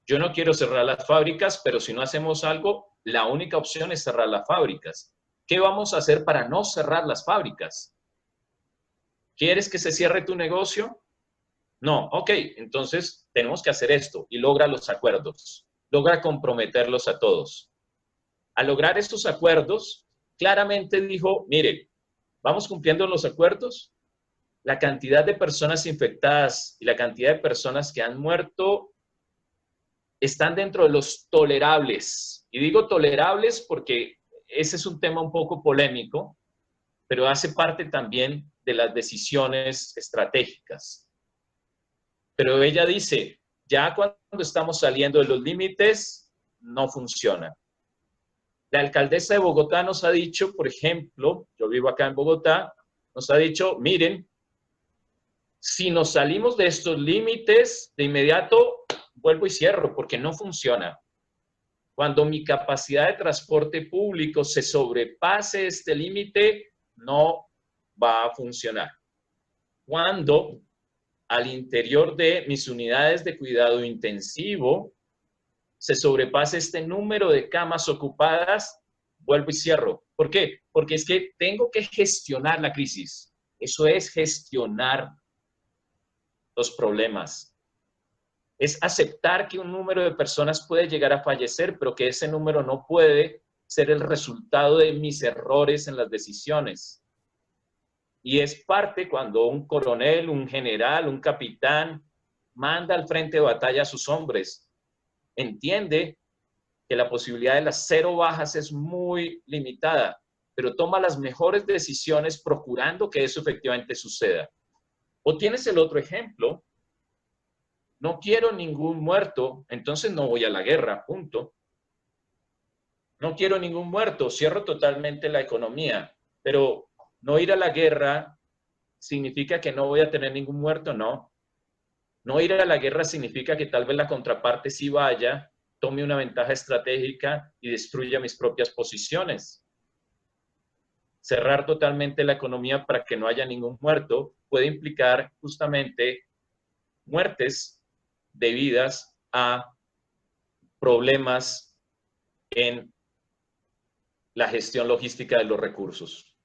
Yo no quiero cerrar las fábricas, pero si no hacemos algo, la única opción es cerrar las fábricas. ¿Qué vamos a hacer para no cerrar las fábricas? ¿Quieres que se cierre tu negocio? No, ok, entonces tenemos que hacer esto y logra los acuerdos. Logra comprometerlos a todos. Al lograr estos acuerdos, claramente dijo, mire, vamos cumpliendo los acuerdos, la cantidad de personas infectadas y la cantidad de personas que han muerto están dentro de los tolerables. Y digo tolerables porque ese es un tema un poco polémico, pero hace parte también de las decisiones estratégicas. Pero ella dice, ya cuando estamos saliendo de los límites, no funciona. La alcaldesa de Bogotá nos ha dicho, por ejemplo, yo vivo acá en Bogotá, nos ha dicho, miren, si nos salimos de estos límites, de inmediato vuelvo y cierro, porque no funciona. Cuando mi capacidad de transporte público se sobrepase este límite, no va a funcionar. Cuando al interior de mis unidades de cuidado intensivo se sobrepase este número de camas ocupadas, vuelvo y cierro. ¿Por qué? Porque es que tengo que gestionar la crisis. Eso es gestionar los problemas. Es aceptar que un número de personas puede llegar a fallecer, pero que ese número no puede ser el resultado de mis errores en las decisiones. Y es parte cuando un coronel, un general, un capitán manda al frente de batalla a sus hombres. Entiende que la posibilidad de las 0 bajas es muy limitada, pero toma las mejores decisiones procurando que eso efectivamente suceda. O tienes el otro ejemplo, no quiero ningún muerto, entonces no voy a la guerra, punto. No quiero ningún muerto, cierro totalmente la economía, pero no ir a la guerra significa que no voy a tener ningún muerto, no. No ir a la guerra significa que tal vez la contraparte sí vaya, tome una ventaja estratégica y destruya mis propias posiciones. Cerrar totalmente la economía para que no haya ningún muerto puede implicar justamente muertes debidas a problemas en la gestión logística de los recursos.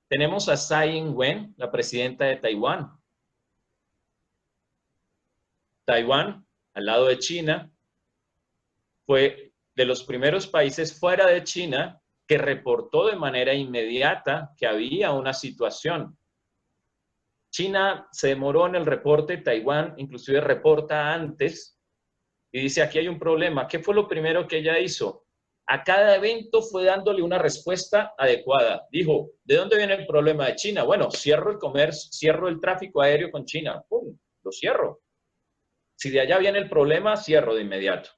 Tenemos a Tsai Ing-wen, la presidenta de Taiwán. Taiwán, al lado de China, fue de los primeros países fuera de China que reportó de manera inmediata que había una situación. China se demoró en el reporte, Taiwán inclusive reporta antes y dice, aquí hay un problema. ¿Qué fue lo primero que ella hizo? A cada evento fue dándole una respuesta adecuada. Dijo, ¿de dónde viene el problema de China? Bueno, cierro el comercio, cierro el tráfico aéreo con China. ¡Pum! Lo cierro. Si de allá viene el problema, cierro de inmediato.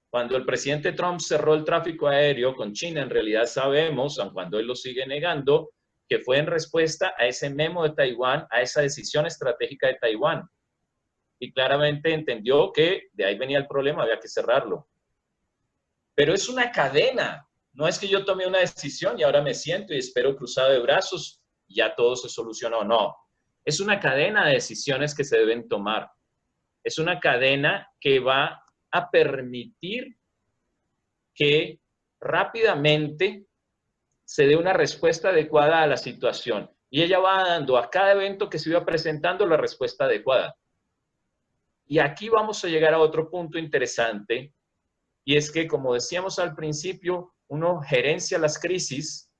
Cuando el presidente Trump cerró el tráfico aéreo con China, en realidad sabemos, aun cuando él lo sigue negando, que fue en respuesta a ese memo de Taiwán, a esa decisión estratégica de Taiwán. Y claramente entendió que de ahí venía el problema, había que cerrarlo. Pero es una cadena. No es que yo tome una decisión y ahora me siento y espero cruzado de brazos y ya todo se solucionó. No. Es una cadena de decisiones que se deben tomar. Es una cadena que va a permitir que rápidamente se dé una respuesta adecuada a la situación. Y ella va dando a cada evento que se iba presentando la respuesta adecuada. Y aquí vamos a llegar a otro punto interesante, y es que, como decíamos al principio, uno gerencia las crisis,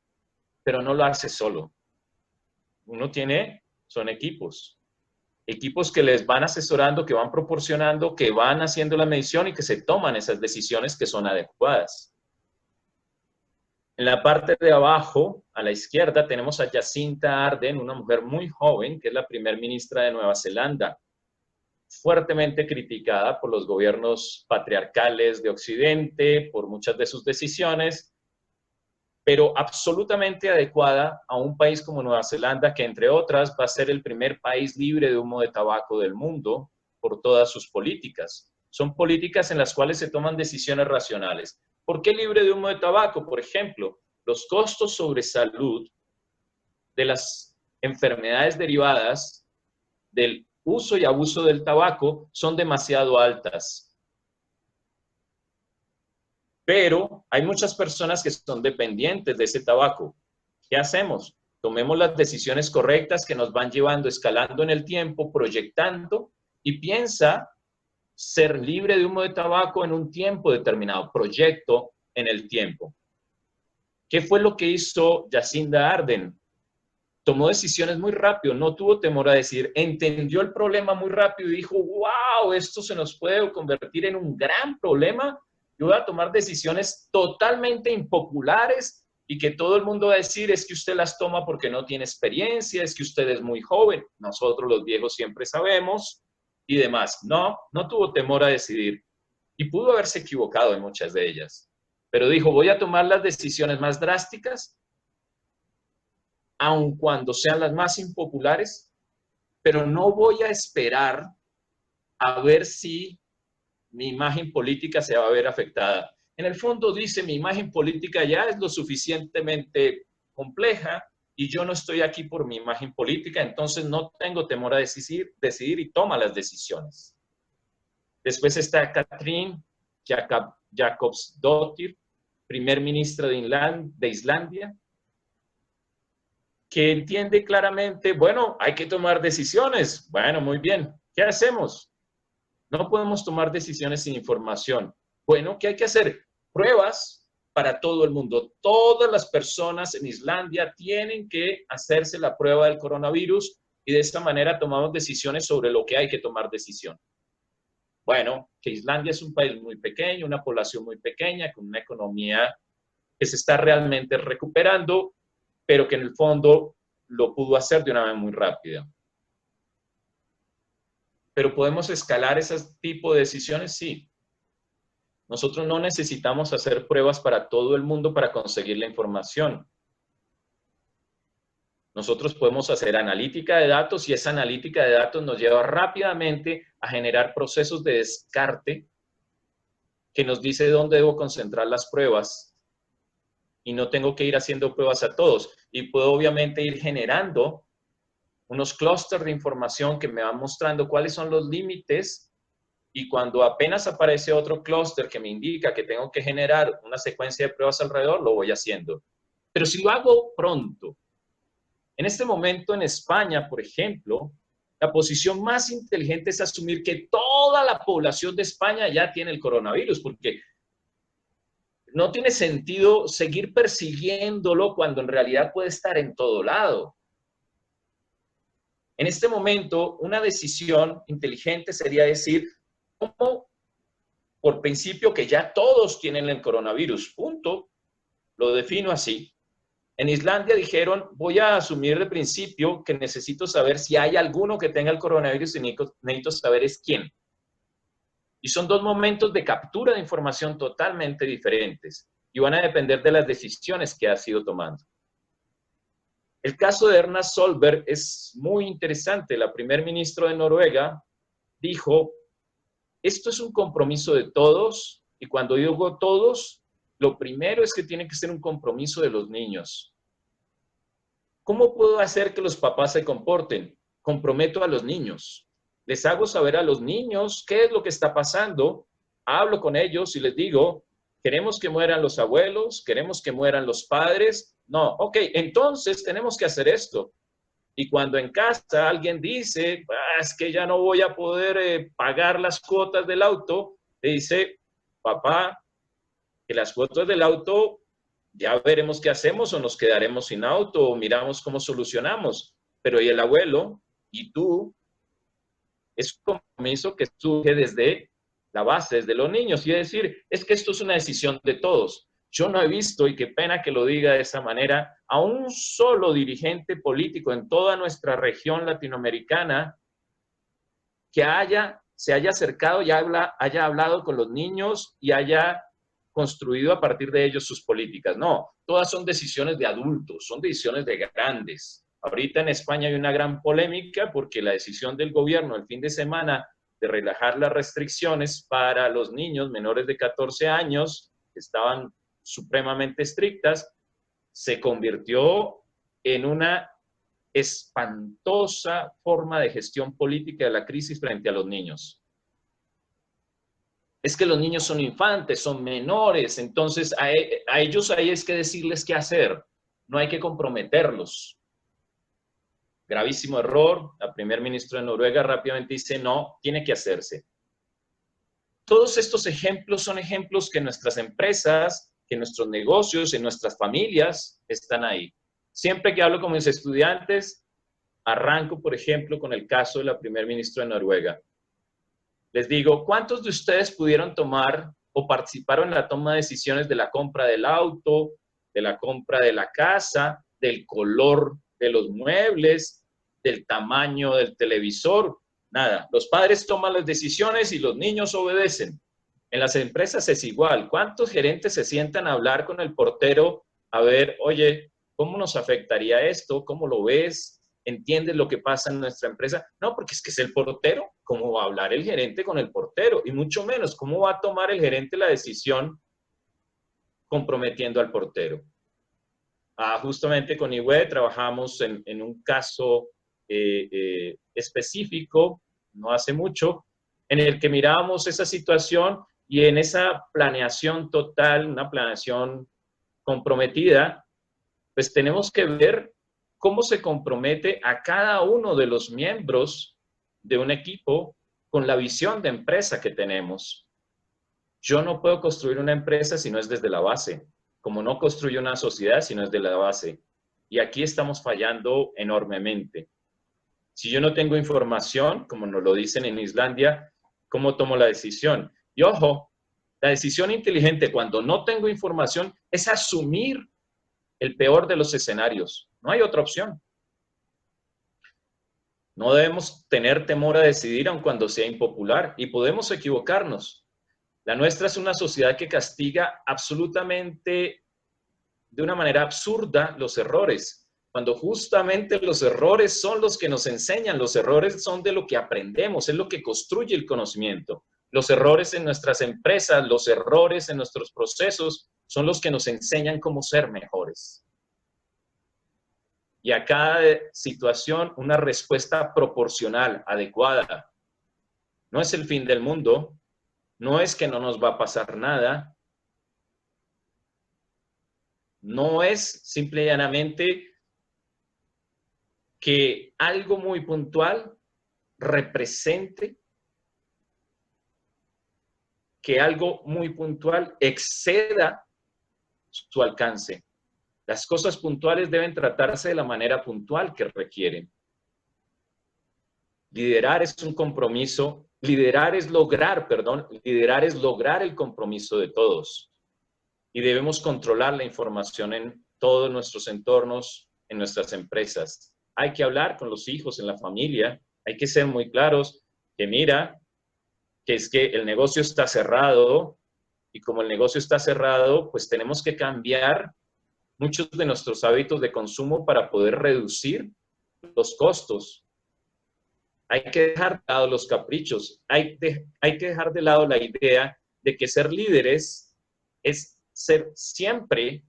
pero no lo hace solo. Uno son equipos que les van asesorando, que van proporcionando, que van haciendo la medición y que se toman esas decisiones que son adecuadas. En la parte de abajo, a la izquierda, tenemos a Jacinda Ardern, una mujer muy joven, que es la primer ministra de Nueva Zelanda, fuertemente criticada por los gobiernos patriarcales de Occidente, por muchas de sus decisiones, pero absolutamente adecuada a un país como Nueva Zelanda, que entre otras va a ser el primer país libre de humo de tabaco del mundo por todas sus políticas. Son políticas en las cuales se toman decisiones racionales. ¿Por qué libre de humo de tabaco? Por ejemplo, los costos sobre salud de las enfermedades derivadas del uso y abuso del tabaco son demasiado altas. Pero hay muchas personas que son dependientes de ese tabaco. ¿Qué hacemos? Tomemos las decisiones correctas que nos van llevando, escalando en el tiempo, proyectando, y piensa ser libre de humo de tabaco en un tiempo determinado, proyecto en el tiempo. ¿Qué fue lo que hizo Jacinda Ardern? tomó decisiones muy rápido, no tuvo temor a decir, entendió el problema muy rápido y dijo, wow, esto se nos puede convertir en un gran problema. Yo voy a tomar decisiones totalmente impopulares y que todo el mundo va a decir, es que usted las toma porque no tiene experiencia, es que usted es muy joven. Nosotros los viejos siempre sabemos y demás. No, no tuvo temor a decidir y pudo haberse equivocado en muchas de ellas. Pero dijo, voy a tomar las decisiones más drásticas, aun cuando sean las más impopulares, pero no voy a esperar a ver si mi imagen política se va a ver afectada. En el fondo dice, mi imagen política ya es lo suficientemente compleja y yo no estoy aquí por mi imagen política, entonces no tengo temor a decidir y toma las decisiones. Después está Katrín Jakobsdóttir, primer ministra de Islandia, que entiende claramente, bueno, hay que tomar decisiones. Bueno, muy bien. ¿Qué hacemos? No podemos tomar decisiones sin información. Bueno, ¿qué hay que hacer? Pruebas para todo el mundo. Todas las personas en Islandia tienen que hacerse la prueba del coronavirus y de esta manera tomamos decisiones sobre lo que hay que tomar decisión. Bueno, que Islandia es un país muy pequeño, una población muy pequeña, con una economía que se está realmente recuperando, pero que en el fondo lo pudo hacer de una manera muy rápida. ¿Pero podemos escalar ese tipo de decisiones? Sí. Nosotros no necesitamos hacer pruebas para todo el mundo para conseguir la información. Nosotros podemos hacer analítica de datos y esa analítica de datos nos lleva rápidamente a generar procesos de descarte que nos dice dónde debo concentrar las pruebas y no tengo que ir haciendo pruebas a todos. Y puedo obviamente ir generando unos clústeres de información que me van mostrando cuáles son los límites y cuando apenas aparece otro clúster que me indica que tengo que generar una secuencia de pruebas alrededor, lo voy haciendo. Pero si lo hago pronto, en este momento en España, por ejemplo, la posición más inteligente es asumir que toda la población de España ya tiene el coronavirus, porque no tiene sentido seguir persiguiéndolo cuando en realidad puede estar en todo lado. En este momento, una decisión inteligente sería decir, ¿cómo? Por principio que ya todos tienen el coronavirus, punto. Lo defino así. En Islandia dijeron, voy a asumir de principio que necesito saber si hay alguno que tenga el coronavirus y necesito saber es quién. Y son dos momentos de captura de información totalmente diferentes y van a depender de las decisiones que has ido tomando. El caso de Erna Solberg es muy interesante. La primer ministra de Noruega dijo, esto es un compromiso de todos y cuando digo todos, lo primero es que tiene que ser un compromiso de los niños. ¿Cómo puedo hacer que los papás se comporten? Comprometo a los niños. Les hago saber a los niños qué es lo que está pasando. Hablo con ellos y les digo, queremos que mueran los abuelos, queremos que mueran los padres. No, ok, entonces tenemos que hacer esto. Y cuando en casa alguien dice, es que ya no voy a poder pagar las cuotas del auto, le dice, papá, que las cuotas del auto ya veremos qué hacemos o nos quedaremos sin auto o miramos cómo solucionamos. Pero y el abuelo y tú, es un compromiso que surge desde la base, desde los niños. Y decir, es que esto es una decisión de todos. Yo no he visto, y qué pena que lo diga de esa manera, a un solo dirigente político en toda nuestra región latinoamericana que se haya acercado y haya hablado con los niños y haya construido a partir de ellos sus políticas. No, todas son decisiones de adultos, son decisiones de grandes. Ahorita en España hay una gran polémica porque la decisión del gobierno el fin de semana de relajar las restricciones para los niños menores de 14 años, que estaban supremamente estrictas, se convirtió en una espantosa forma de gestión política de la crisis frente a los niños. Es que los niños son infantes, son menores, entonces a ellos hay que decirles qué hacer, no hay que comprometerlos. Gravísimo error, la primer ministra de Noruega rápidamente dice, no, tiene que hacerse. Todos estos ejemplos son ejemplos que nuestras empresas, que nuestros negocios, en nuestras familias están ahí. siempre que hablo con mis estudiantes, arranco, por ejemplo, con el caso de la primer ministra de Noruega. Les digo, ¿cuántos de ustedes pudieron tomar o participaron en la toma de decisiones de la compra del auto, de la compra de la casa, del color de los muebles, del tamaño del televisor? Nada. Los padres toman las decisiones y los niños obedecen. En las empresas es igual. ¿Cuántos gerentes se sientan a hablar con el portero a ver, oye, ¿cómo nos afectaría esto? ¿Cómo lo ves? ¿Entiendes lo que pasa en nuestra empresa? No, porque es que es el portero. ¿Cómo va a hablar el gerente con el portero? Y mucho menos, ¿cómo va a tomar el gerente la decisión comprometiendo al portero? Justamente con IWE trabajamos en un caso específico, no hace mucho, en el que mirábamos esa situación y en esa planeación total, una planeación comprometida, pues tenemos que ver cómo se compromete a cada uno de los miembros de un equipo con la visión de empresa que tenemos. Yo no puedo construir una empresa si no es desde la base, como no construyo una sociedad si no es de la base. Y aquí estamos fallando enormemente. Si yo no tengo información, como nos lo dicen en Islandia, ¿cómo tomo la decisión? Y ojo, la decisión inteligente cuando no tengo información es asumir el peor de los escenarios. No hay otra opción. No debemos tener temor a decidir aun cuando sea impopular y podemos equivocarnos. La nuestra es una sociedad que castiga absolutamente de una manera absurda los errores, cuando justamente los errores son los que nos enseñan, los errores son de lo que aprendemos, es lo que construye el conocimiento. Los errores en nuestras empresas, los errores en nuestros procesos son los que nos enseñan cómo ser mejores. Y a cada situación una respuesta proporcional, adecuada. No es el fin del mundo, no es que no nos va a pasar nada, no es simple y llanamente que algo muy puntual represente, que algo muy puntual exceda su alcance. Las cosas puntuales deben tratarse de la manera puntual que requieren. Liderar es un compromiso, liderar es lograr el compromiso de todos. Y debemos controlar la información en todos nuestros entornos, en nuestras empresas. Hay que hablar con los hijos, en la familia, hay que ser muy claros que mira, que es que el negocio está cerrado y como el negocio está cerrado, pues tenemos que cambiar muchos de nuestros hábitos de consumo para poder reducir los costos. Hay que dejar de lado los caprichos, hay que dejar de lado la idea de que ser líderes es ser siempre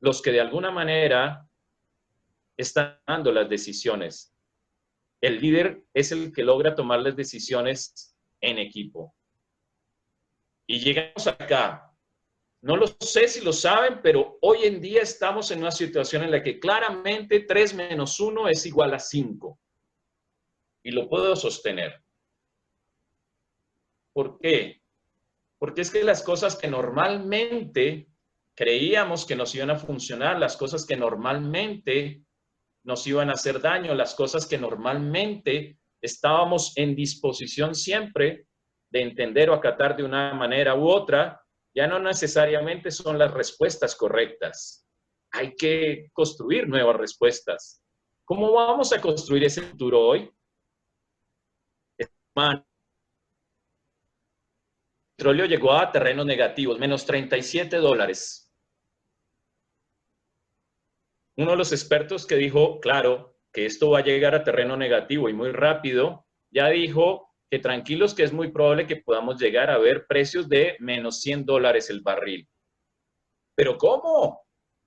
los que de alguna manera están dando las decisiones. El líder es el que logra tomar las decisiones en equipo. Y llegamos acá. No lo sé si lo saben, pero hoy en día estamos en una situación en la que claramente 3 menos 1 es igual a 5. Y lo puedo sostener. ¿Por qué? Porque es que las cosas que normalmente creíamos que nos iban a funcionar, las cosas que normalmente nos iban a hacer daño, las cosas que normalmente estábamos en disposición siempre de entender o acatar de una manera u otra, ya no necesariamente son las respuestas correctas. Hay que construir nuevas respuestas. ¿Cómo vamos a construir ese futuro hoy? El petróleo llegó a terrenos negativos, menos $37. Uno de los expertos que dijo, claro, que esto va a llegar a terreno negativo y muy rápido, ya dijo que tranquilos que es muy probable que podamos llegar a ver precios de menos $100 el barril. ¿Pero cómo?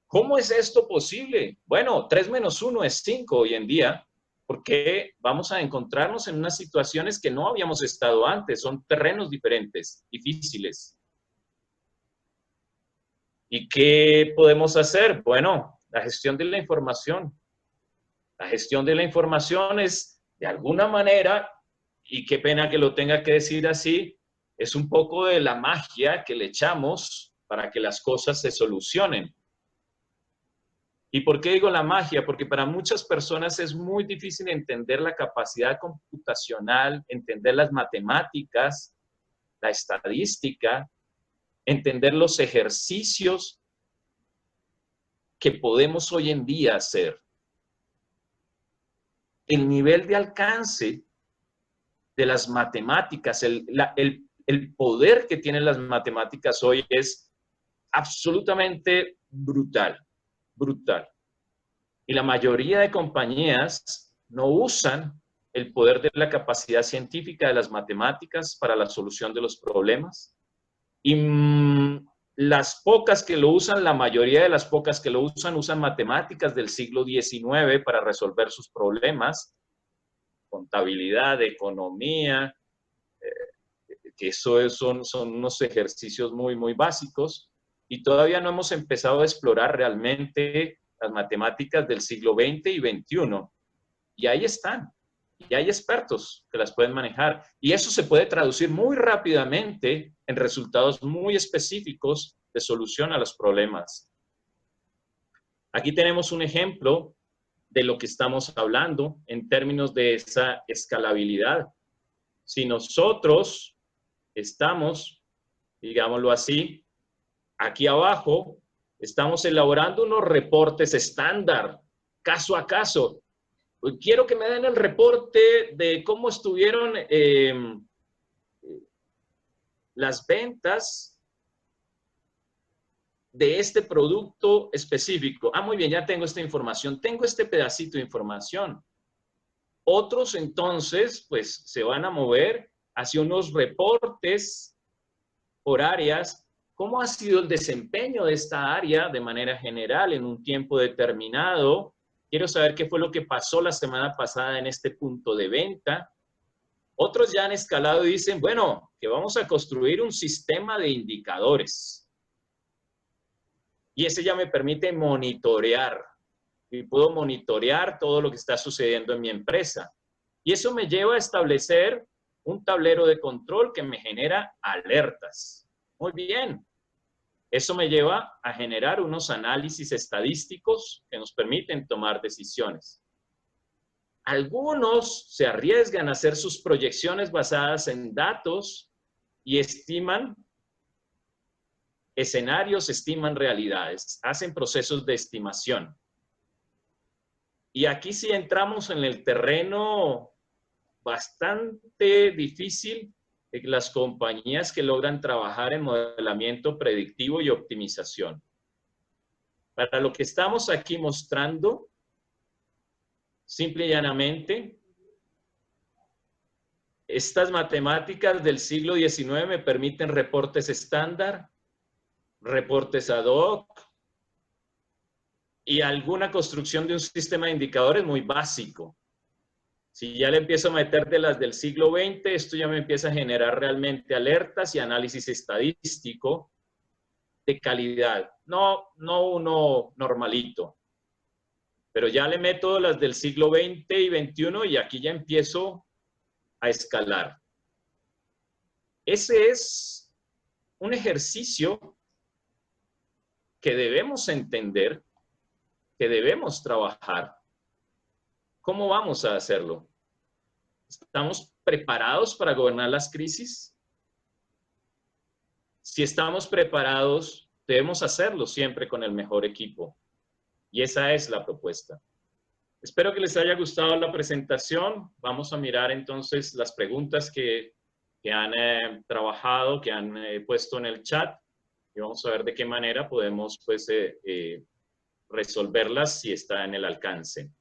¿Cómo es esto posible? Bueno, 3 menos 1 es 5 hoy en día, porque vamos a encontrarnos en unas situaciones que no habíamos estado antes, son terrenos diferentes, difíciles. ¿Y qué podemos hacer? Bueno, la gestión de la información. La gestión de la información es, de alguna manera, y qué pena que lo tenga que decir así, es un poco de la magia que le echamos para que las cosas se solucionen. ¿Y por qué digo la magia? Porque para muchas personas es muy difícil entender la capacidad computacional, entender las matemáticas, la estadística, entender los ejercicios que podemos hoy en día hacer. El nivel de alcance de las matemáticas, el poder que tienen las matemáticas hoy es absolutamente brutal, brutal. Y la mayoría de compañías no usan el poder de la capacidad científica de las matemáticas para la solución de los problemas. Y las pocas que lo usan, la mayoría de las pocas que lo usan, usan matemáticas del siglo XIX para resolver sus problemas, contabilidad, economía, que eso son unos ejercicios muy, muy básicos, y todavía no hemos empezado a explorar realmente las matemáticas del siglo XX y XXI. Y ahí están. Y hay expertos que las pueden manejar. Y eso se puede traducir muy rápidamente en resultados muy específicos de solución a los problemas. Aquí tenemos un ejemplo de lo que estamos hablando en términos de esa escalabilidad. Si nosotros estamos, digámoslo así, aquí abajo, estamos elaborando unos reportes estándar, caso a caso. Quiero que me den el reporte de cómo estuvieron las ventas de este producto específico. Ah, muy bien, ya tengo esta información, tengo este pedacito de información. Otros entonces, pues, se van a mover hacia unos reportes por áreas. ¿Cómo ha sido el desempeño de esta área de manera general en un tiempo determinado? Quiero saber qué fue lo que pasó la semana pasada en este punto de venta. Otros ya han escalado y dicen, bueno, que vamos a construir un sistema de indicadores. Y ese ya me permite monitorear. Y puedo monitorear todo lo que está sucediendo en mi empresa. Y eso me lleva a establecer un tablero de control que me genera alertas. Muy bien. Eso me lleva a generar unos análisis estadísticos que nos permiten tomar decisiones. Algunos se arriesgan a hacer sus proyecciones basadas en datos y estiman escenarios, estiman realidades, hacen procesos de estimación. Y aquí sí entramos en el terreno bastante difícil de las compañías que logran trabajar en modelamiento predictivo y optimización. Para lo que estamos aquí mostrando, simple y llanamente, estas matemáticas del siglo XIX me permiten reportes estándar, reportes ad hoc y alguna construcción de un sistema de indicadores muy básico. Si ya le empiezo a meter de las del siglo XX, esto ya me empieza a generar realmente alertas y análisis estadístico de calidad. No uno normalito, pero ya le meto las del siglo XX y XXI y aquí ya empiezo a escalar. Ese es un ejercicio que debemos entender, que debemos trabajar. ¿Cómo vamos a hacerlo? ¿Estamos preparados para gobernar las crisis? Si estamos preparados, debemos hacerlo siempre con el mejor equipo. Y esa es la propuesta. Espero que les haya gustado la presentación. Vamos a mirar entonces las preguntas que han trabajado, que han puesto en el chat. Y vamos a ver de qué manera podemos pues, resolverlas si está en el alcance.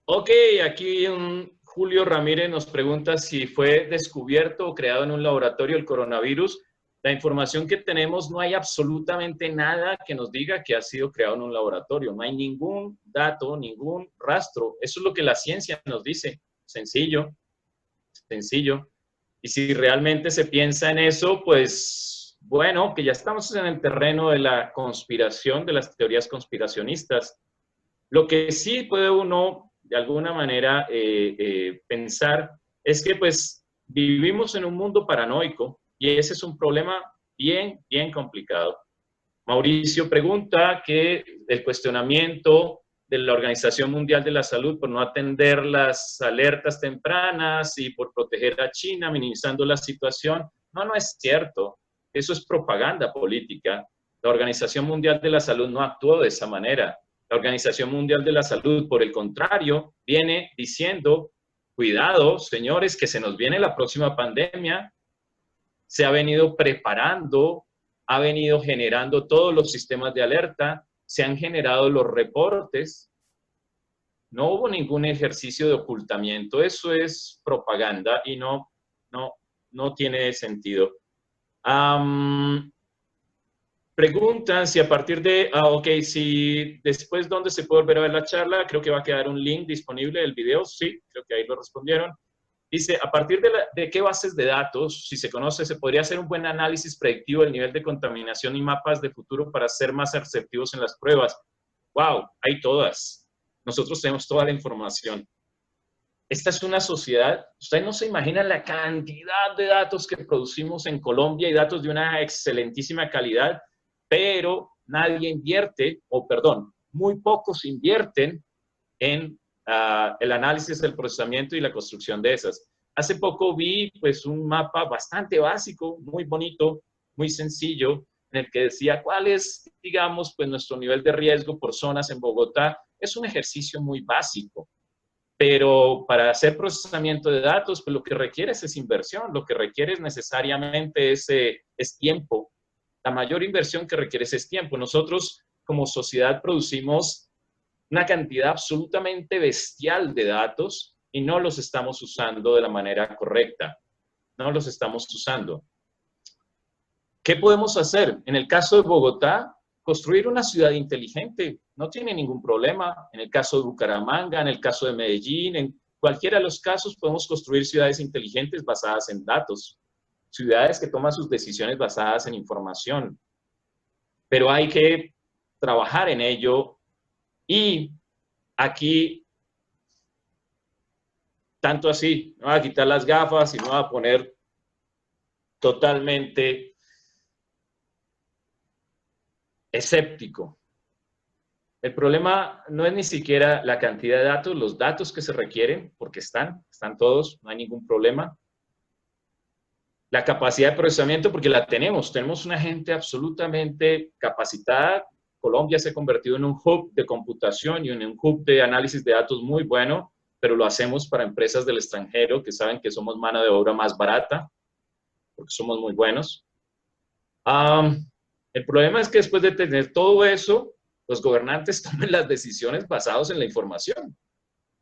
Ok, aquí Julio Ramírez nos pregunta si fue descubierto o creado en un laboratorio el coronavirus. La información que tenemos, no hay absolutamente nada que nos diga que ha sido creado en un laboratorio. No hay ningún dato, ningún rastro. Eso es lo que la ciencia nos dice. Sencillo, sencillo. Y si realmente se piensa en eso, pues, bueno, que ya estamos en el terreno de la conspiración, de las teorías conspiracionistas. Lo que sí puede uno, de alguna manera, pensar es que, pues, vivimos en un mundo paranoico. Y ese es un problema bien, bien complicado. Mauricio pregunta que el cuestionamiento de la Organización Mundial de la Salud por no atender las alertas tempranas y por proteger a China, minimizando la situación. No, no es cierto. Eso es propaganda política. La Organización Mundial de la Salud no actuó de esa manera. La Organización Mundial de la Salud, por el contrario, viene diciendo, cuidado, señores, que se nos viene la próxima pandemia. Se ha venido preparando, ha venido generando todos los sistemas de alerta, se han generado los reportes. No hubo ningún ejercicio de ocultamiento. Eso es propaganda y no tiene sentido. Preguntan si a partir de, si después dónde se puede volver a ver la charla, creo que va a quedar un link disponible del video, sí, creo que ahí lo respondieron. Dice, a partir de qué bases de datos, si se conoce, se podría hacer un buen análisis predictivo del nivel de contaminación y mapas de futuro para ser más receptivos en las pruebas. ¡Wow! Hay todas. Nosotros tenemos toda la información. Esta es una sociedad, ustedes no se imaginan la cantidad de datos que producimos en Colombia y datos de una excelentísima calidad, pero nadie invierte, muy pocos invierten en el análisis del procesamiento y la construcción de esas. Hace poco vi pues un mapa bastante básico, muy bonito, muy sencillo, en el que decía cuál es, digamos, pues nuestro nivel de riesgo por zonas en Bogotá. Es un ejercicio muy básico, pero para hacer procesamiento de datos, pues lo que requiere es inversión, lo que requiere necesariamente es tiempo. La mayor inversión que requiere es tiempo. Nosotros como sociedad producimos una cantidad absolutamente bestial de datos y no los estamos usando de la manera correcta. No los estamos usando. ¿Qué podemos hacer? En el caso de Bogotá, construir una ciudad inteligente no tiene ningún problema. En el caso de Bucaramanga, en el caso de Medellín, en cualquiera de los casos podemos construir ciudades inteligentes basadas en datos. Ciudades que toman sus decisiones basadas en información. Pero hay que trabajar en ello. Y aquí, tanto así, me voy a quitar las gafas y me voy a poner totalmente escéptico. El problema no es ni siquiera la cantidad de datos, los datos que se requieren, porque están todos, no hay ningún problema. La capacidad de procesamiento, porque la tenemos una gente absolutamente capacitada. Colombia se ha convertido en un hub de computación y en un hub de análisis de datos muy bueno, pero lo hacemos para empresas del extranjero que saben que somos mano de obra más barata, porque somos muy buenos. El problema es que después de tener todo eso, los gobernantes tomen las decisiones basadas en la información.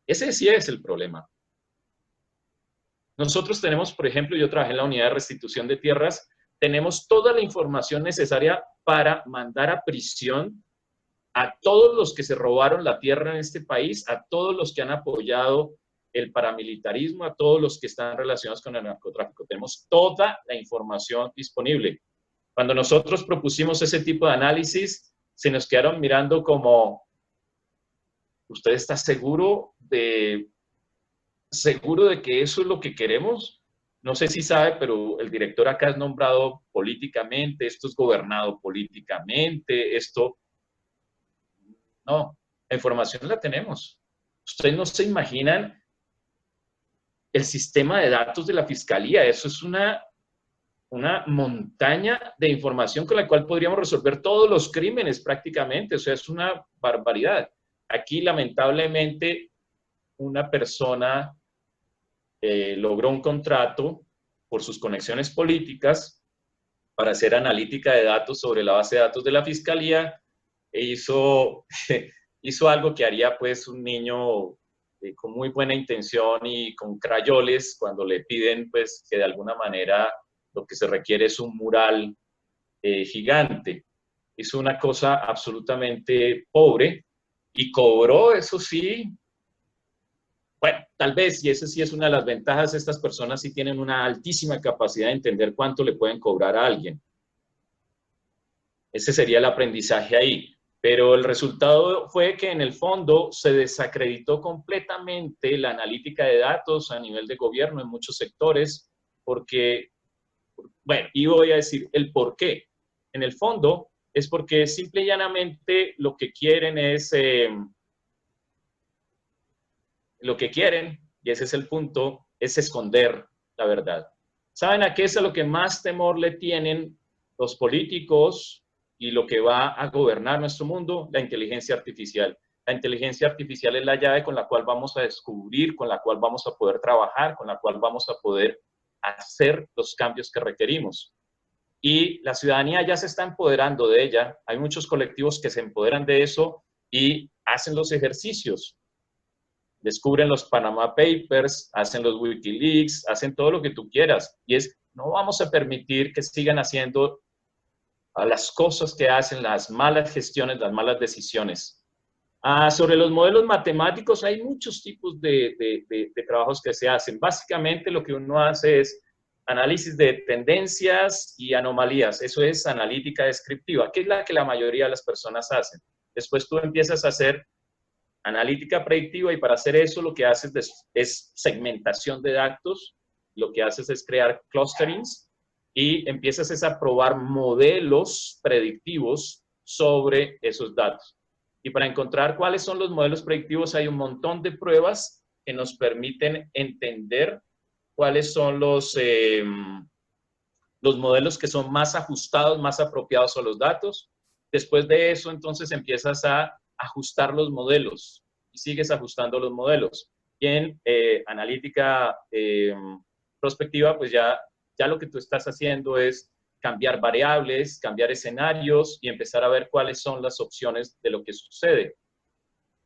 Ese sí es el problema. Nosotros tenemos, por ejemplo, yo trabajé en la unidad de restitución de tierras, tenemos toda la información necesaria para mandar a prisión a todos los que se robaron la tierra en este país, a todos los que han apoyado el paramilitarismo, a todos los que están relacionados con el narcotráfico. Tenemos toda la información disponible. Cuando nosotros propusimos ese tipo de análisis, se nos quedaron mirando como, ¿usted está seguro de que eso es lo que queremos? No sé si sabe, pero el director acá es nombrado políticamente, esto es gobernado políticamente, esto... No, la información la tenemos. Ustedes no se imaginan el sistema de datos de la Fiscalía, eso es una montaña de información con la cual podríamos resolver todos los crímenes prácticamente, o sea, es una barbaridad. Aquí, lamentablemente, una persona logró un contrato por sus conexiones políticas para hacer analítica de datos sobre la base de datos de la Fiscalía e hizo algo que haría pues un niño con muy buena intención y con crayoles cuando le piden pues que de alguna manera lo que se requiere es un mural gigante. Hizo una cosa absolutamente pobre y cobró, eso sí. Bueno, tal vez, y esa sí es una de las ventajas, estas personas sí tienen una altísima capacidad de entender cuánto le pueden cobrar a alguien. Ese sería el aprendizaje ahí. Pero el resultado fue que en el fondo se desacreditó completamente la analítica de datos a nivel de gobierno en muchos sectores, porque Bueno, y voy a decir el por qué. En el fondo, es porque simple y llanamente lo que quieren es, y ese es el punto, es esconder la verdad. ¿Saben a qué es a lo que más temor le tienen los políticos y lo que va a gobernar nuestro mundo? La inteligencia artificial. La inteligencia artificial es la llave con la cual vamos a descubrir, con la cual vamos a poder trabajar, con la cual vamos a poder hacer los cambios que requerimos. Y la ciudadanía ya se está empoderando de ella. Hay muchos colectivos que se empoderan de eso y hacen los ejercicios. Descubren los Panama Papers, hacen los Wikileaks, hacen todo lo que tú quieras. Y es, no vamos a permitir que sigan haciendo las cosas que hacen, las malas gestiones, las malas decisiones. Sobre los modelos matemáticos, hay muchos tipos de trabajos que se hacen. Básicamente lo que uno hace es análisis de tendencias y anomalías. Eso es analítica descriptiva, que es la que la mayoría de las personas hacen. Después tú empiezas a hacer analítica predictiva y para hacer eso lo que haces es segmentación de datos, lo que haces es crear clusterings y empiezas a probar modelos predictivos sobre esos datos. Y para encontrar cuáles son los modelos predictivos hay un montón de pruebas que nos permiten entender cuáles son los modelos que son más ajustados, más apropiados a los datos. Después de eso, entonces empiezas a ajustar los modelos y sigues ajustando los modelos. Y en analítica prospectiva, pues ya lo que tú estás haciendo es cambiar variables, cambiar escenarios y empezar a ver cuáles son las opciones de lo que sucede.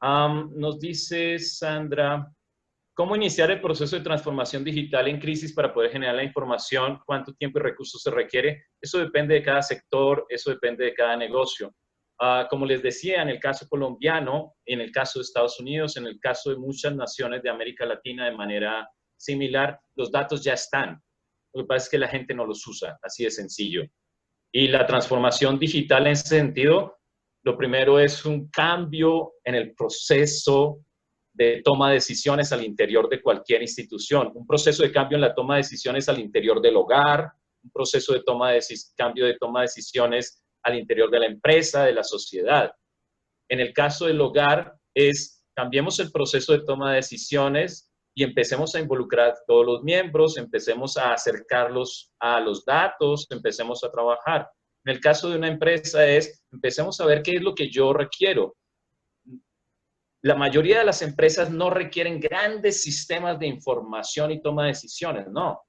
Nos dice Sandra, ¿cómo iniciar el proceso de transformación digital en crisis para poder generar la información? ¿Cuánto tiempo y recursos se requiere? Eso depende de cada sector, eso depende de cada negocio. Como les decía, en el caso colombiano, en el caso de Estados Unidos, en el caso de muchas naciones de América Latina de manera similar, los datos ya están. Lo que pasa es que la gente no los usa, así de sencillo. Y la transformación digital en ese sentido, lo primero es un cambio en el proceso de toma de decisiones al interior de cualquier institución, un proceso de cambio en la toma de decisiones al interior del hogar, un proceso de cambio de toma de decisiones al interior de la empresa, de la sociedad. En el caso del hogar cambiemos el proceso de toma de decisiones y empecemos a involucrar a todos los miembros, empecemos a acercarlos a los datos, empecemos a trabajar. En el caso de una empresa empecemos a ver qué es lo que yo requiero. La mayoría de las empresas no requieren grandes sistemas de información y toma de decisiones, no.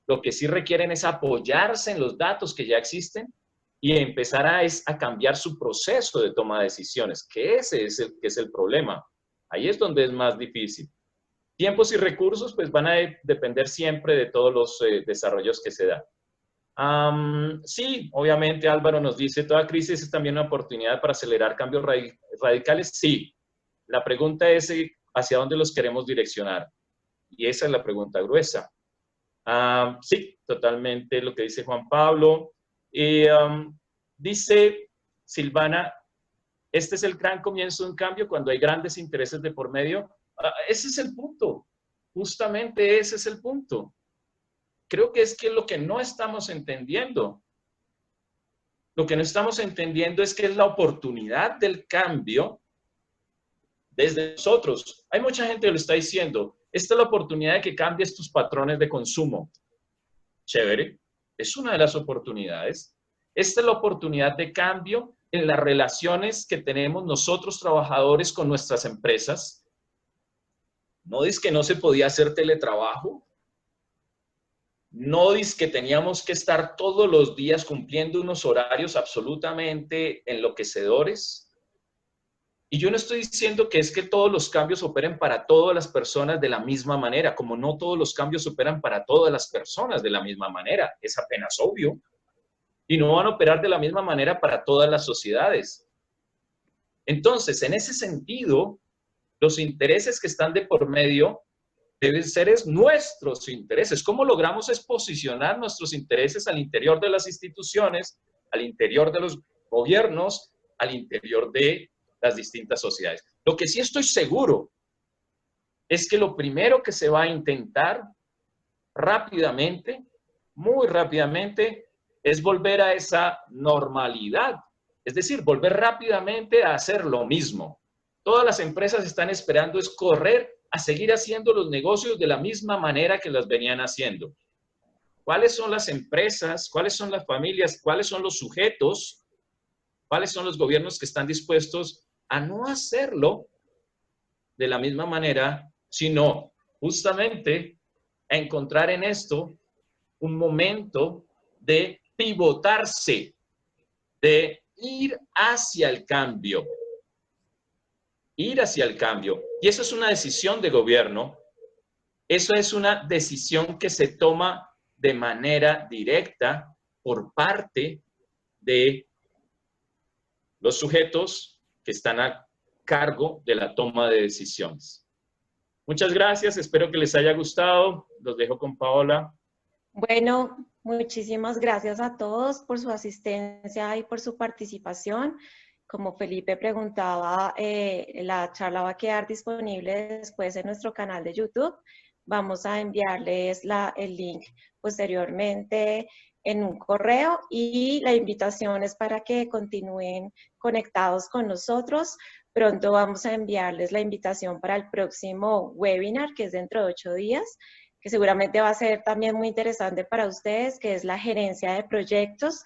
Lo que sí requieren es apoyarse en los datos que ya existen y empezar a cambiar su proceso de toma de decisiones, que ese es el problema. Ahí es donde es más difícil. Tiempos y recursos pues van a depender siempre de todos los desarrollos que se dan. Sí, obviamente Álvaro nos dice, ¿toda crisis es también una oportunidad para acelerar cambios radicales? Sí. La pregunta es ¿hacia dónde los queremos direccionar? Y esa es la pregunta gruesa. Sí, totalmente lo que dice Juan Pablo. Dice Silvana, este es el gran comienzo de un cambio cuando hay grandes intereses de por medio. Ese es el punto. Justamente ese es el punto. Creo que es lo que no estamos entendiendo. Lo que no estamos entendiendo es que es la oportunidad del cambio desde nosotros. Hay mucha gente que lo está diciendo. Esta es la oportunidad de que cambies tus patrones de consumo. Chévere. Es una de las oportunidades. Esta es la oportunidad de cambio en las relaciones que tenemos nosotros trabajadores con nuestras empresas. No dice que no se podía hacer teletrabajo. No dice que teníamos que estar todos los días cumpliendo unos horarios absolutamente enloquecedores. Y yo no estoy diciendo que es que todos los cambios operen para todas las personas de la misma manera, como no todos los cambios operan para todas las personas de la misma manera. Es apenas obvio. Y no van a operar de la misma manera para todas las sociedades. Entonces, en ese sentido, los intereses que están de por medio deben ser nuestros intereses. ¿Cómo logramos posicionar nuestros intereses al interior de las instituciones, al interior de los gobiernos, al interior de las distintas sociedades? Lo que sí estoy seguro es que lo primero que se va a intentar rápidamente muy rápidamente es volver a esa normalidad. Es decir, volver rápidamente a hacer lo mismo. Todas las empresas están esperando es correr a seguir haciendo los negocios de la misma manera que las venían haciendo. ¿Cuáles son las empresas? ¿Cuáles son las familias? ¿Cuáles son los sujetos? ¿Cuáles son los gobiernos que están dispuestos a no hacerlo de la misma manera, sino justamente a encontrar en esto un momento de pivotarse, de ir hacia el cambio? Ir hacia el cambio. Y eso es una decisión de gobierno. Eso es una decisión que se toma de manera directa por parte de los sujetos que están a cargo de la toma de decisiones. Muchas gracias, espero que les haya gustado. Los dejo con Paola. Bueno, muchísimas gracias a todos por su asistencia y por su participación. Como Felipe preguntaba, la charla va a quedar disponible después en nuestro canal de YouTube. Vamos a enviarles el link posteriormente en un correo y la invitación es para que continúen conectados con nosotros. Pronto vamos a enviarles la invitación para el próximo webinar, que es dentro de 8 días, que seguramente va a ser también muy interesante para ustedes, que es la gerencia de proyectos,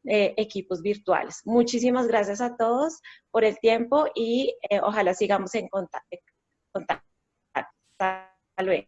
equipos virtuales. Muchísimas gracias a todos por el tiempo y ojalá sigamos en contacto. Hasta luego.